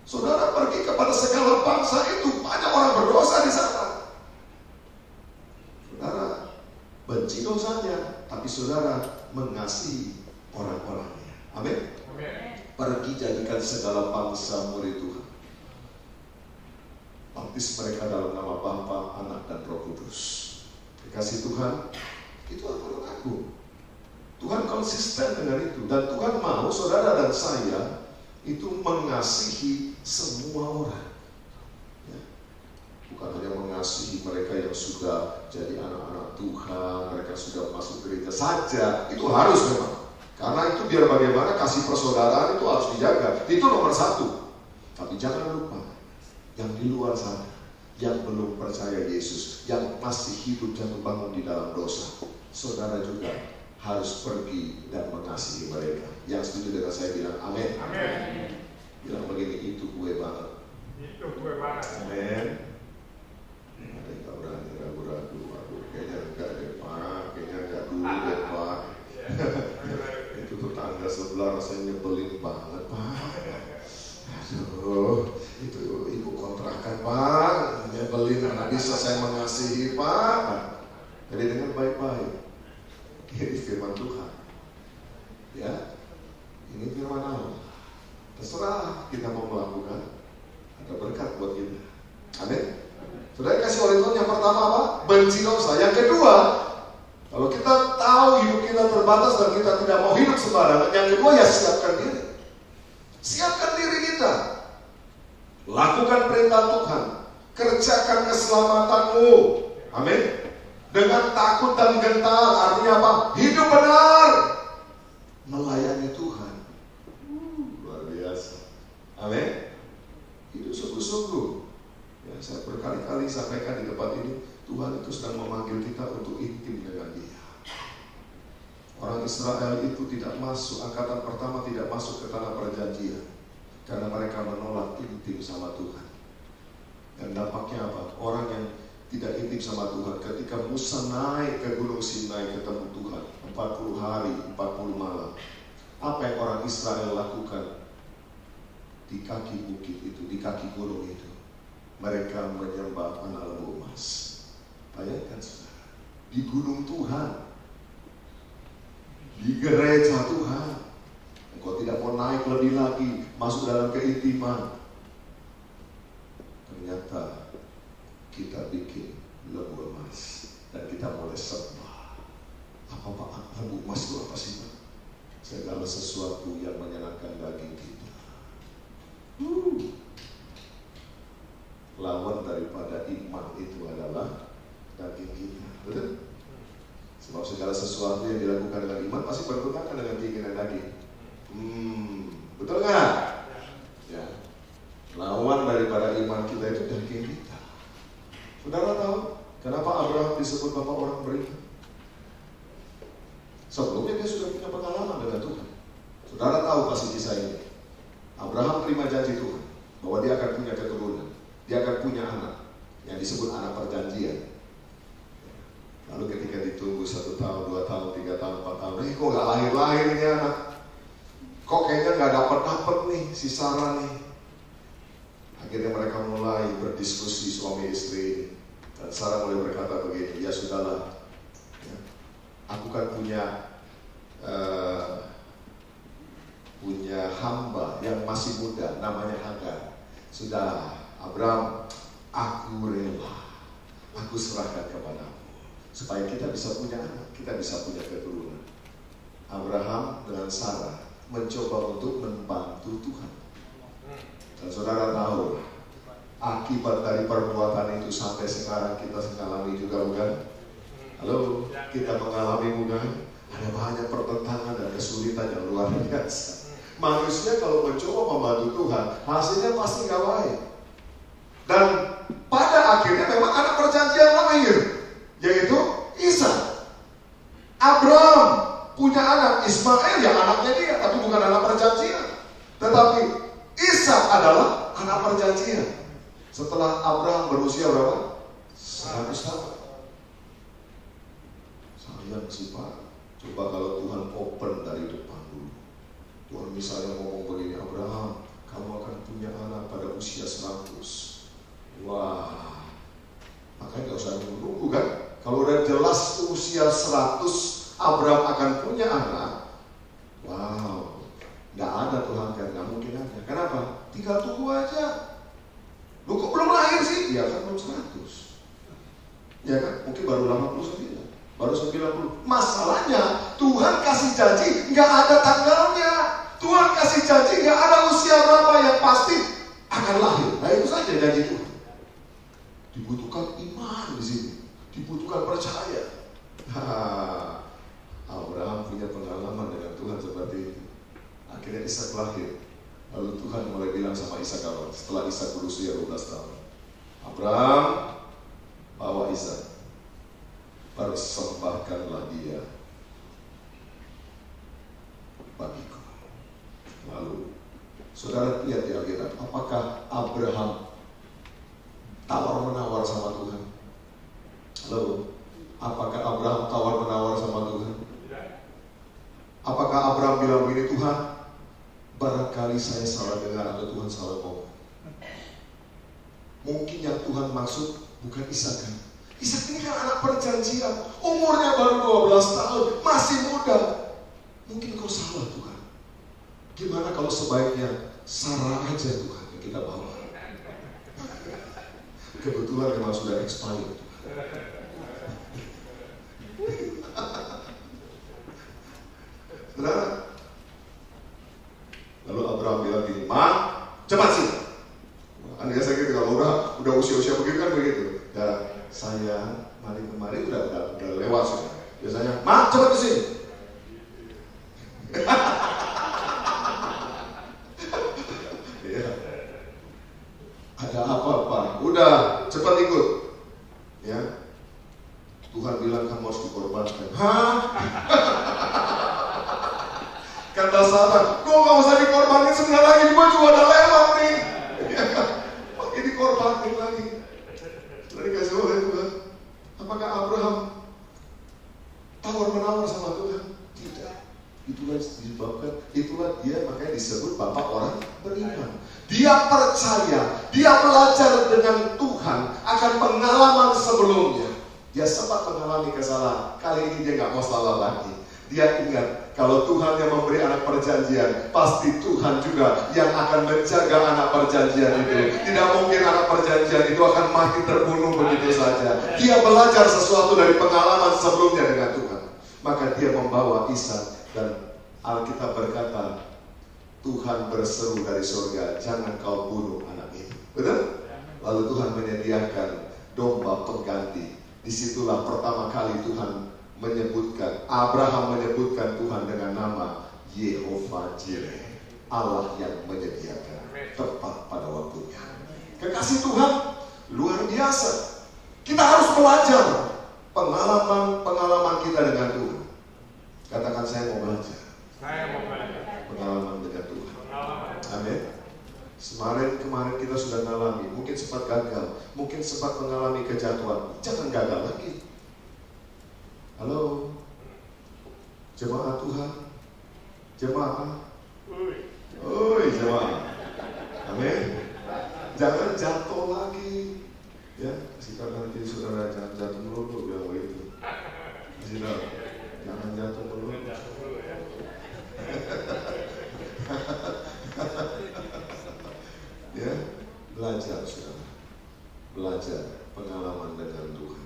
Saudara pergi kepada segala bangsa itu, banyak orang berdosa di sana. Saudara benci dosanya, tapi saudara mengasihi orang-orangnya. Amin. Pergi jadikan segala bangsa murid Tuhan. Baptis mereka dalam nama Bapa, Anak, dan Roh Kudus. Kasih Tuhan itu aturan agung. Tuhan konsisten dengan itu, dan Tuhan mau saudara dan saya itu mengasihi semua orang. Ya. Bukan hanya mengasihi mereka yang sudah jadi anak-anak Tuhan, mereka sudah masuk gereja saja, itu harus memang. Karena itu biar bagaimana kasih persaudaraan itu harus dijaga. Itu nomor satu. Tapi jangan lupa yang di luar sana, yang belum percaya Yesus, yang masih hidup jatuh bangun di dalam dosa, saudara juga harus pergi dan mengasihi mereka. Yang setuju dengan saya bilang amin. Amin. Bilang begini, itu gue banget. Itu gue banget. Amin. Ada yang gak berani ragu-ragu. Aduh, kayaknya enggak deh Pak, kayaknya enggak dulu deh Pak. Itu tetangga sebelah rasanya nyebelin banget Pak. Aduh, itu ibu kontrakan Pak, nyebelin, nggak bisa saya mengasihi Pak. Jadi dengan baik-baik. Ini firman Tuhan. Ya, ini firman Allah. Terserah kita mau melakukan, ada berkat buat kita. Amin. Saudara kasih oleh Tuhan, yang pertama apa? Benci dosa. Yang kedua, kalau kita tahu hidup kita terbatas dan kita tidak mau hidup sembarangan, yang kedua ya siapkan diri. Siapkan diri kita. Lakukan perintah Tuhan. Kerjakan keselamatanmu. Amin. Dengan takut dan gentar. Artinya apa? Hidup benar. Melayani Tuhan. Luar biasa. Amin. Hidup sungguh-sungguh. Ya, saya berkali-kali sampaikan di tempat ini, Tuhan itu sedang memanggil kita untuk intim dengan Dia. Orang Israel itu tidak masuk, angkatan pertama tidak masuk ke tanah perjanjian karena mereka menolak intim sama Tuhan. Dan dampaknya apa? Orang yang tidak intim sama Tuhan, ketika Musa naik ke Gunung Sinai ketemu Tuhan 40 hari, 40 malam, Apa yang orang Israel lakukan di kaki bukit itu, di kaki gunung itu? Mereka menyembah anak lembu emas. Bayangkan saudara, di gunung Tuhan, di gereja Tuhan, engkau tidak mau naik lebih lagi, masuk dalam keintiman. Ternyata kita bikin lembu emas dan kita mulai sembah. Apa Pak? Lembu emas itu apa sih Pak? Segala sesuatu yang menyenangkan daging kita. Lawan daripada iman itu adalah daging kita. Betul? Sebab segala sesuatu yang dilakukan dengan iman pasti bertentangan dengan keinginan daging. Betul nggak? Ya. Lawan daripada iman kita itu daging kita. Saudara tahu kenapa Abraham disebut bapak orang beriman? Sebelumnya dia sudah punya pengalaman dengan Tuhan. Saudara tahu pasti kisah ini. Abraham terima janji Tuhan bahwa dia akan punya keturunan, dia akan punya anak yang disebut anak perjanjian. Lalu ketika ditunggu 1 tahun, 2 tahun, 3 tahun, 4 tahun, kok nggak lahir-lahir ini anak? Kok kayaknya nggak dapat nih si Sarah nih? Akhirnya mereka mulai berdiskusi suami istri, dan Sarah mulai berkata begini, ya sudahlah, ya, aku kan punya hamba yang masih muda, namanya Hagar. Sudah, Abraham, aku rela, aku serahkan kepadamu, supaya kita bisa punya anak, kita bisa punya keturunan. Abraham dengan Sarah mencoba untuk membantu Tuhan. Dan saudara tahu, akibat dari perbuatan itu sampai sekarang kita mengalami juga bukan? Halo, kita mengalami bukan? Ada banyak pertentangan dan kesulitan yang luar biasa. Manusia kalau mencoba membantu Tuhan, hasilnya pasti gak baik. Dan pada akhirnya memang anak perjanjian lahir, yaitu Ishak. Abraham punya anak Ismail, ya anaknya dia, tapi bukan anak perjanjian. Tetapi Ishak adalah anak perjanjian. Setelah Abraham berusia berapa? 100 tahun. Sayang sih Pak, coba kalau Tuhan open dari depan dulu. Tuhan misalnya ngomong begini, Abraham, kamu akan punya anak pada usia 100. Wah, makanya gak usah nunggu kan? Kalau udah jelas usia 100 Abraham akan punya anak, wow, gak ada Tuhan kan, gak mungkin ada. Kenapa? Tinggal tunggu aja. Lu kok belum lahir sih? Ya kan belum 100. Ya kan? Mungkin baru 89, baru 90. Masalahnya Tuhan kasih janji gak ada tanggalnya. Tuhan kasih janji gak ada usia berapa yang pasti akan lahir. Nah itu saja janji Tuhan. Dibutuhkan iman di sini, dibutuhkan percaya. Abraham punya pengalaman dengan Tuhan seperti itu. Akhirnya Ishak lahir. Lalu Tuhan mulai bilang sama Ishak setelah Ishak berusia 12 tahun, Abraham, bawa Ishak, persembahkanlah dia bagiku. Lalu saudara lihat di Alkitab, apakah Abraham tawar-menawar sama Tuhan? Lalu apakah Abraham tawar-menawar sama Tuhan? Apakah Abraham bilang begini, Tuhan, barangkali saya salah dengar atau Tuhan salah ngomong. Mungkin yang Tuhan maksud bukan Ishak kan? Ishak ini kan anak perjanjian, umurnya baru 12 tahun, masih muda. Mungkin kau salah Tuhan. Gimana kalau sebaiknya Sarah aja Tuhan yang kita bawa? Kebetulan memang sudah expired. Saudara, lalu Abraham bilang gini, Ma, cepat sih. Kan biasa gitu, kalau udah usia-usia begitu kan begitu. Ya, saya mari kemari udah lewat sih. Biasanya, Ma, cepat kesini. Ya. Ada apa Pak? Udah, cepat ikut. Ya. Tuhan bilang kamu harus dikorbankan. Hah? Kata Sarah, kok gak usah dikorbanin, sebentar lagi gue juga udah lewat nih. Pakai dikorbanin lagi. Dari kasih oleh Tuhan. Apakah Abraham tawar-menawar sama Tuhan? Tidak. Itulah disebabkan percaya, dia belajar dengan Tuhan akan pengalaman sebelumnya. Dia sempat mengalami kesalahan, kali ini dia gak mau salah lagi. Dia ingat, kalau Tuhan yang memberi anak perjanjian, pasti Tuhan juga yang akan menjaga anak perjanjian itu. Tidak mungkin anak perjanjian itu akan mati terbunuh begitu saja. Dia belajar sesuatu dari pengalaman sebelumnya dengan Tuhan. Maka dia membawa Ishak, dan Alkitab berkata, Tuhan berseru dari surga, jangan kau bunuh anak itu. Betul? Lalu Tuhan menyediakan domba pengganti. Disitulah pertama kali Tuhan menyebutkan, Abraham menyebutkan Tuhan dengan nama Yehovah Jireh, Allah yang menyediakan, tepat pada waktunya. Kekasih Tuhan luar biasa. Kita harus belajar pengalaman kita dengan Tuhan. Katakan, saya mau belajar. Saya mau belajar Pengalaman dengan Tuhan. Amin. Kemarin kita sudah mengalami, mungkin sempat gagal, mungkin sempat mengalami kejatuhan. Jangan gagal lagi. Halo, jemaat Tuhan, jemaat, jemaat, amin. Jangan jatuh lagi, ya. Silakan nanti saudara, jangan jatuh melulu, bilang begitu. Silakan, jangan jatuh melulu. Ya, belajar saudara, belajar pengalaman dengan Tuhan.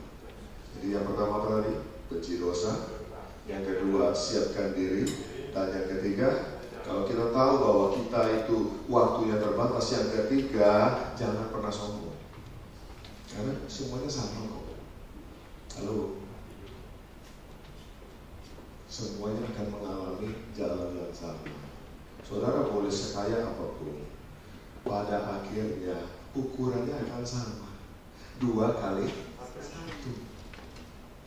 Jadi yang pertama tadi, benci dosa. Yang kedua, siapkan diri. Dan yang ketiga, kalau kita tahu bahwa kita itu waktunya terbatas. Yang ketiga, jangan pernah sombong. Karena semuanya sama kok. Halo, semuanya akan mengalami jalan yang sama. Saudara boleh sekaya apapun, pada akhirnya ukurannya akan sama. 2 kali 1.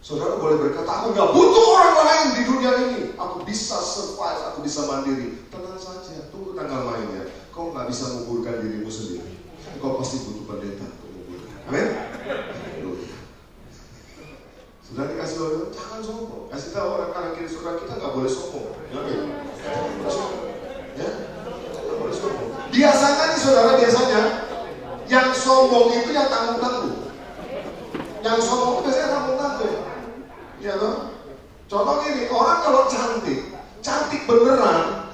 Saudara boleh berkata, aku gak butuh orang lain di dunia ini, aku bisa survive, aku bisa mandiri. Tenang saja, tunggu tanggal mainnya. Kau gak bisa menguburkan dirimu sendiri. Kau pasti butuh pendeta untuk menguburkan. Amin. Sudah dikasih tahu, jangan sombong. Kasih tahu orang kanan kiri saudara, kita gak boleh sombong. Amin. Ya, gak boleh sombong. Biasanya nih saudara, biasanya yang sombong itu yang tanggung-tanggung. Yang sombong itu biasanya tanggung-tanggung. Ya loh. Contoh gini, orang kalau cantik beneran,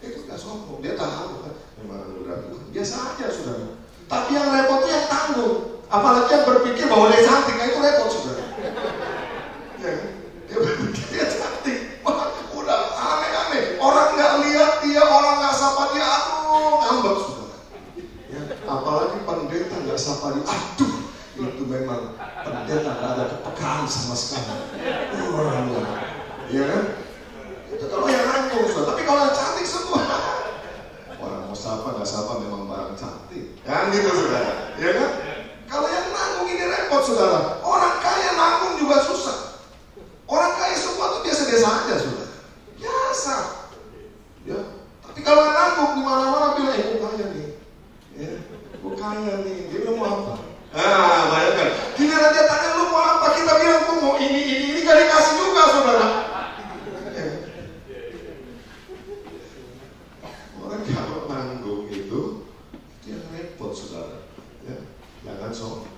itu gak sombong, dia tahu kan, memang udah Tuhan. Biasa aja saudara. Tapi yang repot itu yang tanggung. Apalagi yang berpikir bahwa dia cantik, nah itu repot saudara. Ya, dia berpikir dia cantik, wah udah aneh-aneh. Orang nggak lihat dia, orang nggak sapa dia, aduh ngambek saudara. Ya, apalagi pendeta nggak sapa dia, aduh. Itu memang pendeta gak ada kepekaan sama sekali. Ya kan? Itu kalau yang nanggung, tapi kalau yang cantik semua, orang mau sapa gak sapa memang barang cantik. Kan gitu saudara. Ya kan? Kalau yang nanggung ini repot saudara. Orang kaya nanggung juga susah. Orang kaya semua tuh biasa-biasa aja saudara. Biasa. Ya. Tapi kalau yang nanggung di mana-mana bilang, gue kaya nih. Ya, gue kaya nih. Dia bilang mau apa? Bayangkan. Giliran dia tanya lu mau apa, kita bilang gua mau ini gak dikasih juga saudara. Orang kalau nanggung itu dia repot saudara. Ya, jangan sombong.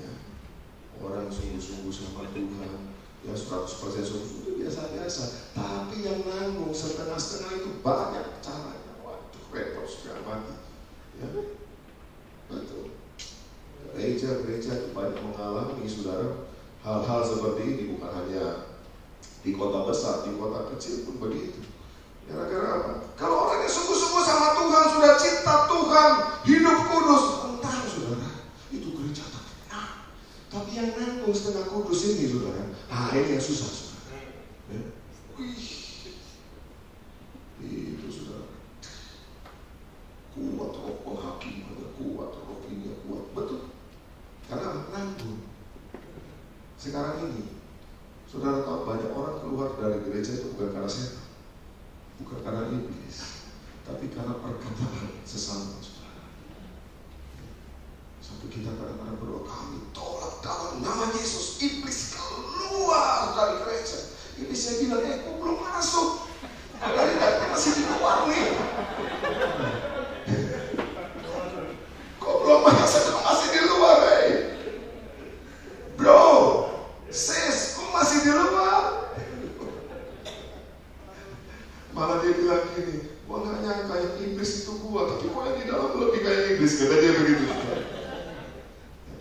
Ya. Orang sungguh-sungguh sama Tuhan, ya 100% sungguh itu biasa-biasa. Tapi yang nanggung setengah-setengah itu banyak caranya. Waduh, repot sudah mati. Ya. Betul. Gereja-gereja itu banyak mengalami saudara hal-hal seperti ini, bukan hanya di kota besar, di kota kecil pun begitu. Gara-gara apa? Kalau orang yang sungguh-sungguh sama Tuhan, sudah cinta Tuhan, hidup kudus, entah saudara, itu gereja tenang. Tapi yang nanggung setengah kudus ini saudara, ini yang susah saudara. Ya. Itu saudara. Kuat roh penghakiman, kuat roh ini, kuat. Betul. Karena nanggung. Sekarang ini, saudara tahu banyak orang keluar dari gereja itu bukan karena setan, bukan karena iblis, tapi karena perkataan sesama saudara. Sampai kita kadang-kadang berdoa, kami tolak dalam nama Yesus, iblis keluar dari gereja. Iblis saya bilang, kok belum masuk? Dari masih di luar nih.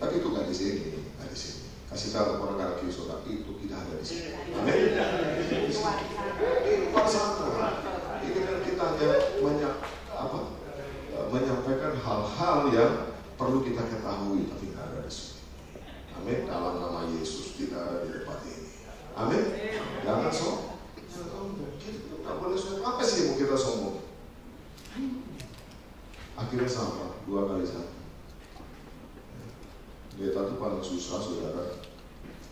Tapi itu nggak di sini, nggak di sini. Kasih tahu orang kanan kiri saudara, itu tidak ada di sini. Amin. Di luar sana. Ini kan kita hanya menyampaikan hal-hal yang perlu kita ketahui, tapi nggak ada di sini. Amin. Dalam nama Yesus tidak ada di tempat ini. Amin. Jangan sombong. Kita nggak boleh sombong. Apa sih yang mau kita sombong? Akhirnya sama, 2x1. Pendeta itu paling susah, saudara.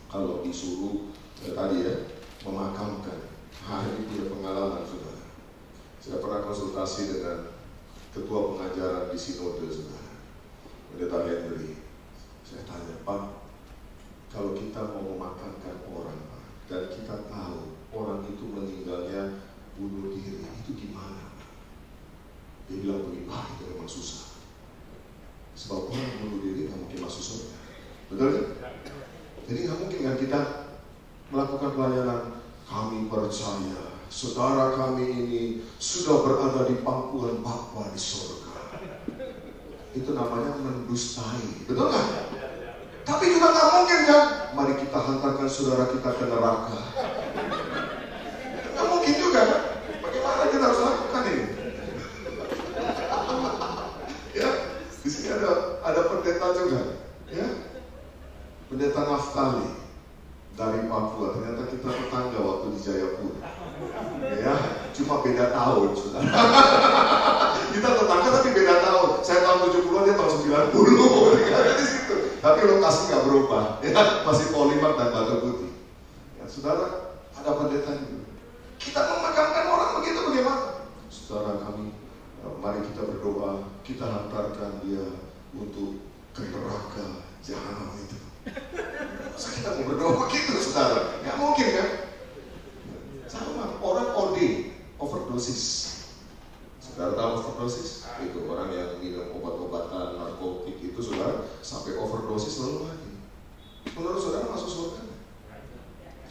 Kalau disuruh tadi ya, memakamkan. Ini punya pengalaman, saudara. Saya pernah konsultasi dengan ketua pengajaran di sinode, saudara. Pendeta Henry. Saya tanya, Pak, kalau kita mau memakamkan orang, Pak, dan kita tahu orang itu meninggalnya bunuh diri, itu gimana? Dia bilang begini, itu memang susah. Sebab orang bunuh diri nggak mungkin masuk surga. Betul? Jadi nggak mungkin kan kita melakukan pelayanan. Kami percaya saudara kami ini sudah berada di pangkuan Bapa di surga. Itu namanya mendustai. Betul nggak? Tapi juga nggak mungkin kan? Mari kita hantarkan saudara kita ke neraka. Nggak mungkin juga kan? Bagaimana kita harus lakukan ini? Ya, di sini ada pendeta juga, ya, pendeta Naftali dari Papua. Ternyata kita tetangga waktu di Jayapura, ya, cuma beda tahun, saudara. Kita tetangga tapi beda tahun. Saya tahun 70-an, dia tahun 90, ada di situ. Tapi lokasi nggak berubah, ya, masih Polimak dan Batu Putih. Ya, saudara, ada pendeta juga. Kita memakamkan orang begitu bagaimana? Saudara kami, mari kita berdoa, kita hantarkan dia untuk ke neraka jahanam itu. Masa kita mau berdoa begitu, saudara? Nggak mungkin kan? Sama orang OD, overdosis. Saudara tahu overdosis? Itu orang yang minum obat-obatan narkotik itu, saudara, sampai overdosis lalu mati. Menurut saudara masuk surga?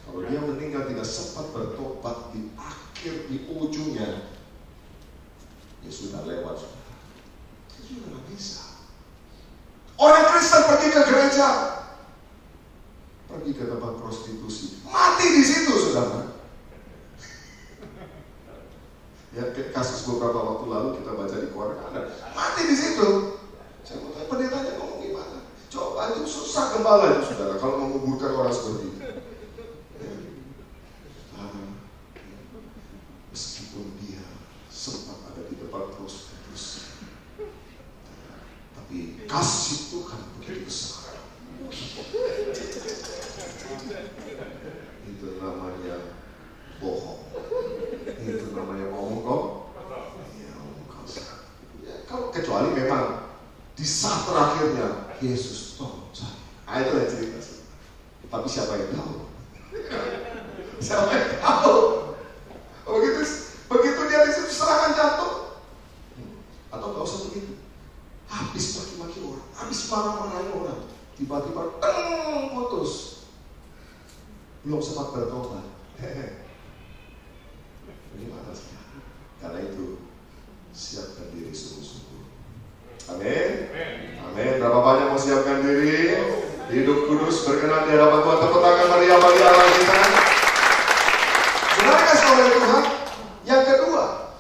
Kalau dia meninggal tidak sempat bertobat di akhir, di ujungnya, ya sudah lewat, saudara. Itu juga nggak bisa. Orang Kristen pergi ke gereja, pergi ke tempat prostitusi, mati di situ, saudara. Ya, kasus beberapa waktu lalu kita baca di keluarga ada, mati di situ. Saya mau tanya, pendetanya ngomong gimana? Coba, itu susah gembala itu, saudara, kalau menguburkan orang seperti itu. Meskipun dia sempat ada di tempat prostitusi, tapi kasih Tuhan begitu besar. Itu namanya bohong. Itu namanya omong kosong. Ya, omong kosong. Ya, kalau kecuali memang di saat terakhirnya Yesus tolong saya. Itu yang cerita. Tapi siapa yang tahu? Siapa yang tahu? Begitu dia di situ serangan jatuh, atau nggak usah begitu, habis maki-maki orang, habis marah-marahin orang, tiba-tiba putus, belum sempat bertobat. Gimana sih? Karena itu siapkan diri sungguh-sungguh. Amin. Amin. Berapa banyak mau siapkan diri? Hidup kudus berkenan di hadapan Tuhan. Tepuk tangan Maria bagi Allah kita. Benar kasih oleh Tuhan. Yang kedua,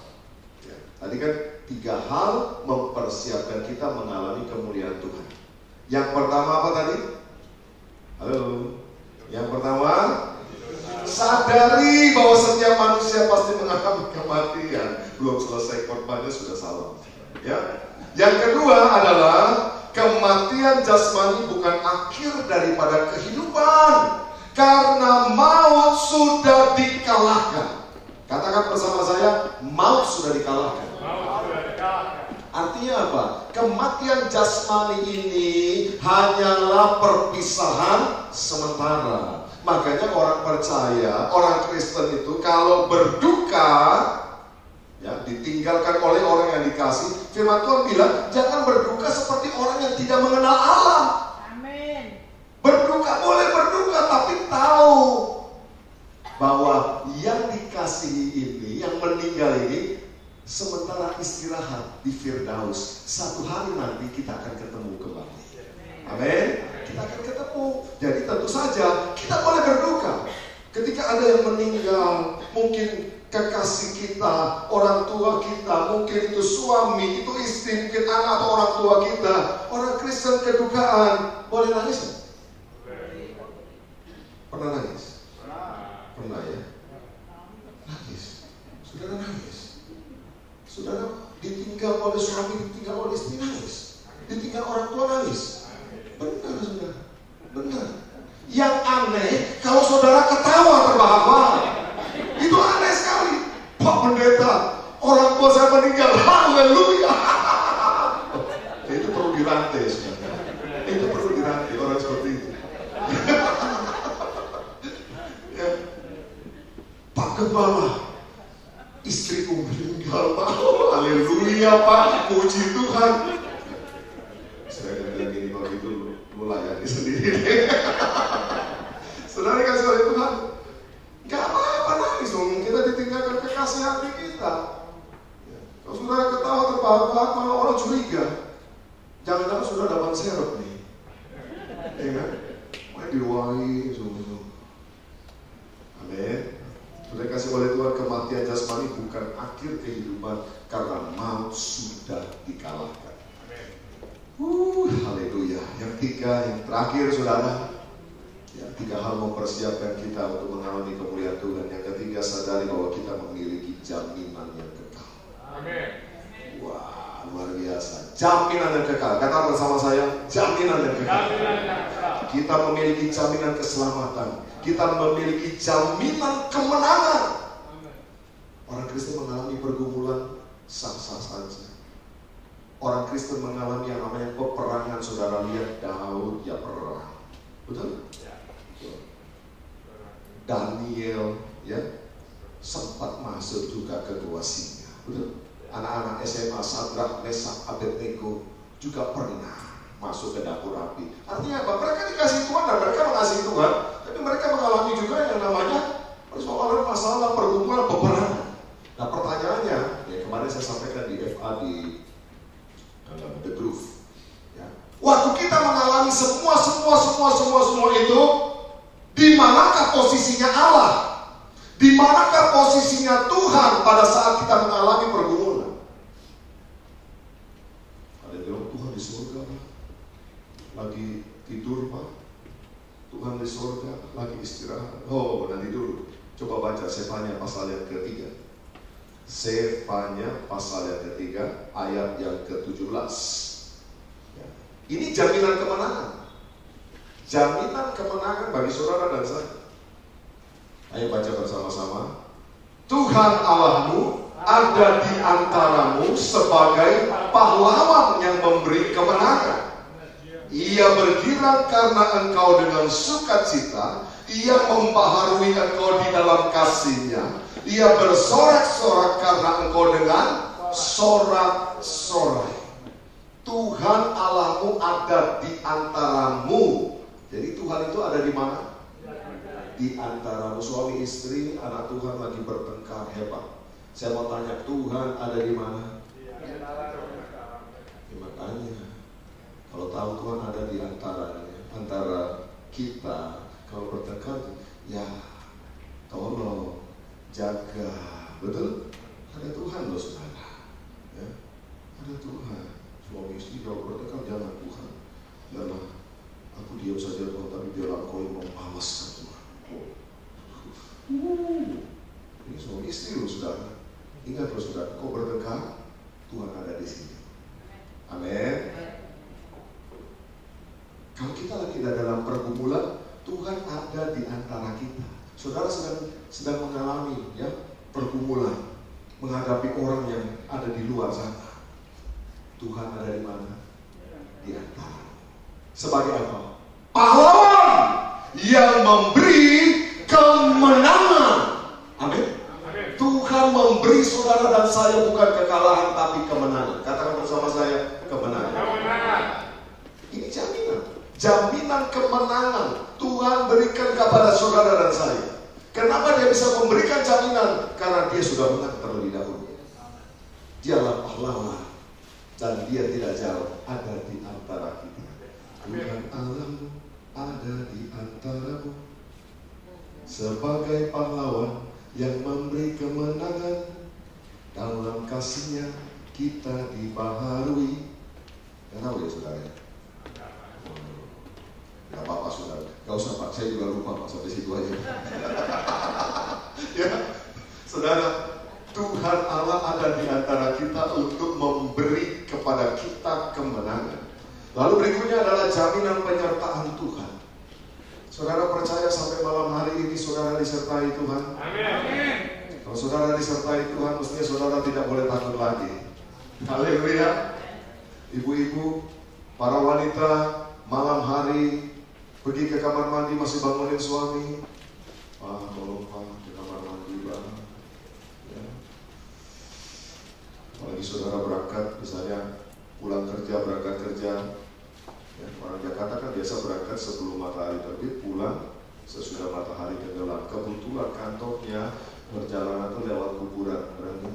ya, tadi kan 3 hal mempersiapkan kita mengalami kemuliaan Tuhan. Yang pertama apa tadi? Halo. Yang pertama, sadari bahwa setiap manusia pasti mengalami kematian. Belum selesai korbannya sudah salah. Ya. Yang kedua adalah kematian jasmani bukan akhir daripada kehidupan, karena maut sudah dikalahkan. Katakan bersama saya, maut sudah dikalahkan. Artinya apa? Kematian jasmani ini hanyalah perpisahan sementara. Makanya orang percaya, orang Kristen itu kalau berduka, ya, ditinggalkan oleh orang yang dikasih, firman Tuhan bilang, jangan berduka seperti orang yang tidak mengenal Allah. Amin. Berduka, boleh berduka, tapi tahu bahwa yang dikasihi ini, yang meninggal ini, sementara istirahat di Firdaus. Satu hari nanti kita akan ketemu kembali. Amin. saja kita boleh berduka. Ketika ada yang meninggal, mungkin kekasih kita, orang tua kita, mungkin itu suami, itu istri, mungkin anak atau orang tua kita. Orang Kristen kedukaan, boleh nangis? Pernah nangis? Pernah ya? Nangis. Saudara nangis. Saudara ditinggal oleh suami, ditinggal oleh istri, nangis. Ditinggal orang tua, nangis. Benar, saudara. Benar. Yang aneh, kalau saudara ketawa terbahak-bahak. Itu aneh sekali. Pak Pendeta, orang tua saya meninggal. Haleluya. Itu perlu dirantai, saudara. Itu perlu dirantai orang seperti itu. Ya. Pak Gembala, istriku meninggal, Pak. Haleluya, Pak. Puji Tuhan. Saya bilang gini, kalau itu lu layani sendiri. Saudara kasih oleh Tuhan, gak apa-apa nangis dong. Kita ditinggalkan kekasih hati kita. Kalau saudara ketawa terbahak-bahak, malah orang curiga. Jangan-jangan sudah dapat serep nih. Ya kan? Main diwai, sungguh-sungguh. Amin. Sudah kasih oleh Tuhan, kematian jasmani bukan akhir kehidupan, karena maut sudah dikalahkan. Haleluya. Yang tiga, yang terakhir saudara, ya, 3 hal mempersiapkan kita untuk mengalami kemuliaan Tuhan. Yang ketiga, sadari bahwa kita memiliki jaminan yang kekal. Amin. Wah, luar biasa. Jaminan yang kekal. Kata bersama saya, jaminan yang kekal. Kita memiliki jaminan keselamatan. Kita memiliki jaminan kemenangan. Orang Kristen mengalami pergumulan, sah-sah saja. Orang Kristen mengalami yang namanya peperangan. Saudara lihat Daud, ya perang. Betul? Daniel, ya, sempat masuk juga ke gua singa. Betul? Anak-anak SMA Sadrak, Mesak, Abednego juga pernah masuk ke dapur api. Artinya apa? Mereka dikasih Tuhan dan mereka mengasihi Tuhan, tapi mereka mengalami juga yang namanya persoalan, masalah, pergumulan, peperangan. Nah pertanyaannya, ya kemarin saya sampaikan di FA di The Groove. Ya. Waktu kita mengalami semua itu, di manakah posisinya Allah? Di manakah posisinya Tuhan pada saat kita mengalami pergumulan? Ada yang bilang Tuhan di surga, Pak. Lagi tidur, Pak. Tuhan di surga, lagi istirahat. Oh, nanti dulu. Coba baca Sefanya pasal yang ketiga. Sefanya pasal yang ketiga, ayat yang ke-17. Ya. Ini jaminan kemenangan. Jaminan kemenangan bagi saudara dan saya. Ayo baca bersama-sama. Tuhan Allahmu ada di antaramu sebagai pahlawan yang memberi kemenangan. Ia bergirang karena engkau dengan sukacita. Ia membaharui engkau di dalam kasih-Nya. Ia bersorak-sorak karena engkau dengan sorak-sorai. Tuhan Allahmu ada di antaramu. Jadi Tuhan itu ada di mana? Di antaramu. Suami istri, anak Tuhan lagi bertengkar hebat. Saya mau tanya, Tuhan ada di mana? Ya, makanya kalau tahu Tuhan ada di antara kita, kalau bertengkar, ya tolong jaga, betul? Ada Tuhan loh saudara, ya? Ada Tuhan. Suami istri kalau bertengkar, jangan Tuhan, jangan. Aku diam saja Tuhan, tapi biar Engkau yang membalaskan Tuhan. Ini suami istri loh saudara. Ingat loh saudara, kau bertengkar, Tuhan ada di sini. Amin. Kalau kita lagi dalam pergumulan, Tuhan ada di antara kita. Saudara sedang mengalami ya pergumulan, menghadapi orang yang ada di luar sana. Tuhan ada di mana? Di antara. Sebagai apa? Pahlawan yang memberi kemenangan. Amin. Tuhan memberi saudara dan saya bukan kekalahan tapi kemenangan. Katakan bersama saya, kemenangan. Ini jaminan. Jaminan kemenangan Tuhan berikan kepada saudara dan saya. Kenapa dia bisa memberikan jaminan? Karena dia sudah menang terlebih dahulu. Dialah pahlawan dan dia tidak jauh ada di antara kita. Tuhan Allah ada di antara sebagai pahlawan yang memberi kemenangan. Dalam kasih-Nya kita dibaharui. Yang tahu ya saudara? Gak apa-apa saudara, gak usah Pak, saya juga lupa Pak, sampai situ aja. Ya, saudara, Tuhan Allah ada di antara kita untuk memberi kepada kita kemenangan. Lalu berikutnya adalah jaminan penyertaan Tuhan. Saudara percaya sampai malam hari ini saudara disertai Tuhan? Amin. Kalau saudara disertai Tuhan, mestinya saudara tidak boleh takut lagi. Haleluya. Ibu-ibu, para wanita, malam hari pergi ke kamar mandi masih bangunin suami. Tolong Pak, ke kamar mandi Pak. Ya. Apalagi saudara berangkat, misalnya pulang kerja, berangkat kerja. Ya, orang Jakarta kan biasa berangkat sebelum matahari terbit, pulang sesudah matahari tenggelam. Kebetulan kantornya perjalanan itu lewat kuburan, berani.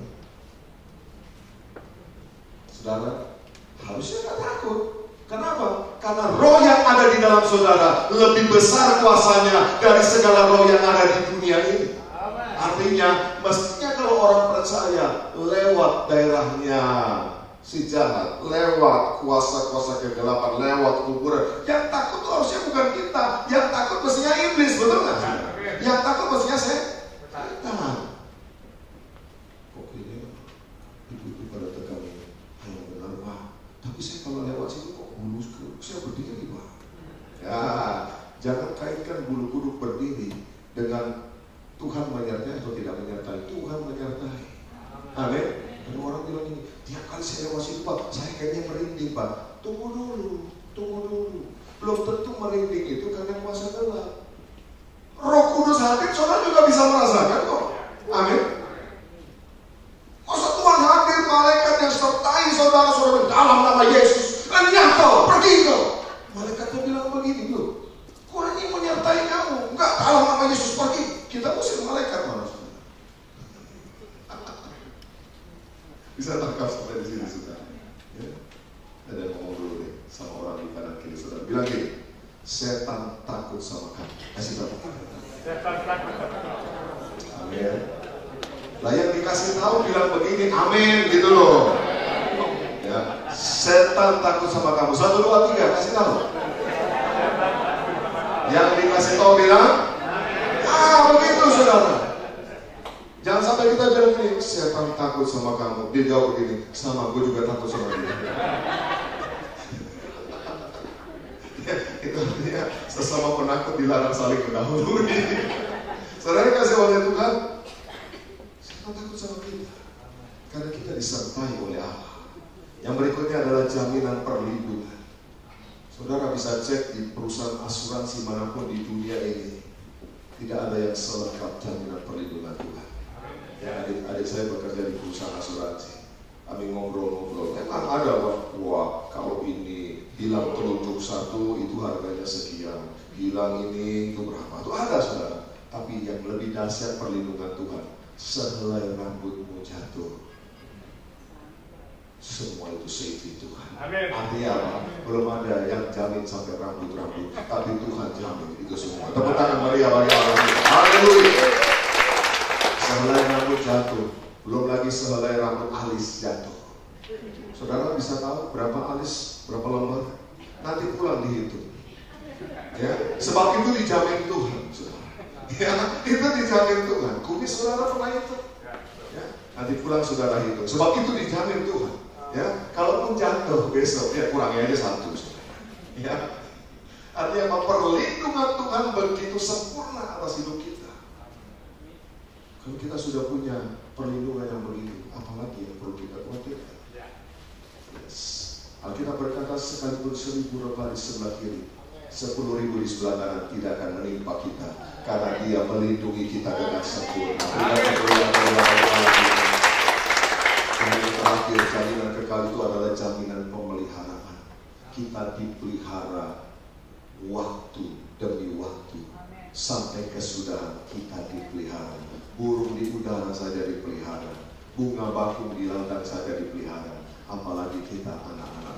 Saudara, harusnya nggak takut. Kenapa? Karena roh yang ada di dalam saudara lebih besar kuasanya dari segala roh yang ada di dunia ini. Artinya, mestinya kalau orang percaya lewat daerahnya si jahat, lewat kuasa-kuasa kegelapan, lewat kuburan, yang takut itu harusnya bukan kita, yang takut mestinya iblis, betul nggak? Yang takut mestinya setan. Kok ini ibu-ibu pada tegang ini, yang benar Pak. Tapi saya kalau lewat situ kok bulu saya berdiri Pak. Ya, jangan kaitkan bulu kuduk berdiri dengan Tuhan menyertai atau tidak menyertai. Tuhan menyertai. Amin. Dan orang bilang ini, tiap kali saya lewat situ Pak, saya kayaknya merinding Pak. Tunggu dulu. Belum tentu merinding itu karena kuasa gelap. Roh Kudus hadir, saudara juga bisa merasakan kok. Amin. Masa Tuhan hadir, malaikat yang sertai saudara-saudara dalam nama Yesus, lenyap kau, pergi kau. Malaikatnya bilang begini loh, Tuhan ini menyertai kamu, enggak, dalam nama Yesus pergi. Kita usir malaikat mana saudara? Bisa tangkap sampai di sini saudara. Ya? Ada yang ngomong dulu nih sama orang di kanan kiri saudara. Bilang gini, setan takut sama kamu. Kasih tahu. Setan takut sama kamu. Amin. Lah yang dikasih tahu bilang begini, amin gitu loh. Ya, setan takut sama kamu. 1, 2, 3 kasih tahu. Yang dikasih tahu bilang, begitu saudara. Jangan sampai kita bilang ini, setan takut sama kamu. Dia jawab begini, sama gue juga takut sama dia. Itu artinya sesama penakut dilarang saling mendahului. Saudara kasih oleh Tuhan, setan takut sama kita karena kita disertai oleh Allah. Yang berikutnya adalah jaminan perlindungan. Saudara bisa cek di perusahaan asuransi manapun di dunia ini, tidak ada yang selengkap jaminan perlindungan Tuhan. Ya, adik saya bekerja di perusahaan asuransi. Kami ngobrol-ngobrol, memang ada wah kalau ini hilang telunjuk 1 itu harganya sekian, hilang ini itu berapa, itu ada saudara. Tapi yang lebih dahsyat perlindungan Tuhan, sehelai rambutmu jatuh, semua itu safety Tuhan. Amin. Artinya apa? Belum ada yang jamin sampai rambut-rambut, tapi Tuhan jamin itu semua. Tepuk tangan Maria bagi Allah. Haleluya. Sehelai rambut jatuh, belum lagi sehelai rambut alis jatuh. Saudara bisa tahu berapa alis, berapa lembar? Nanti pulang dihitung. Ya, sebab itu dijamin Tuhan. Ya, itu dijamin Tuhan. Kumis saudara pernah hitung? Ya, nanti pulang saudara hitung. Sebab itu dijamin Tuhan. Ya, kalaupun jatuh besok, ya kurangnya aja 1. Ya, artinya apa? Perlindungan Tuhan begitu sempurna atas hidup kita. Kalau kita sudah punya perlindungan yang begitu, apalagi yang perlu kita khawatirkan? Yes. Alkitab berkata, sekalipun 1000 rebah di sebelah kiri, 10.000 di sebelah kanan tidak akan menimpa kita, karena Dia melindungi kita dengan sempurna. Dan yang terakhir, jaminan kekal itu adalah jaminan pemeliharaan. Kita dipelihara waktu demi waktu sampai kesudahan kita dipelihara. Burung di udara saja dipelihara, bunga bakung di ladang saja dipelihara, apalagi kita anak-anak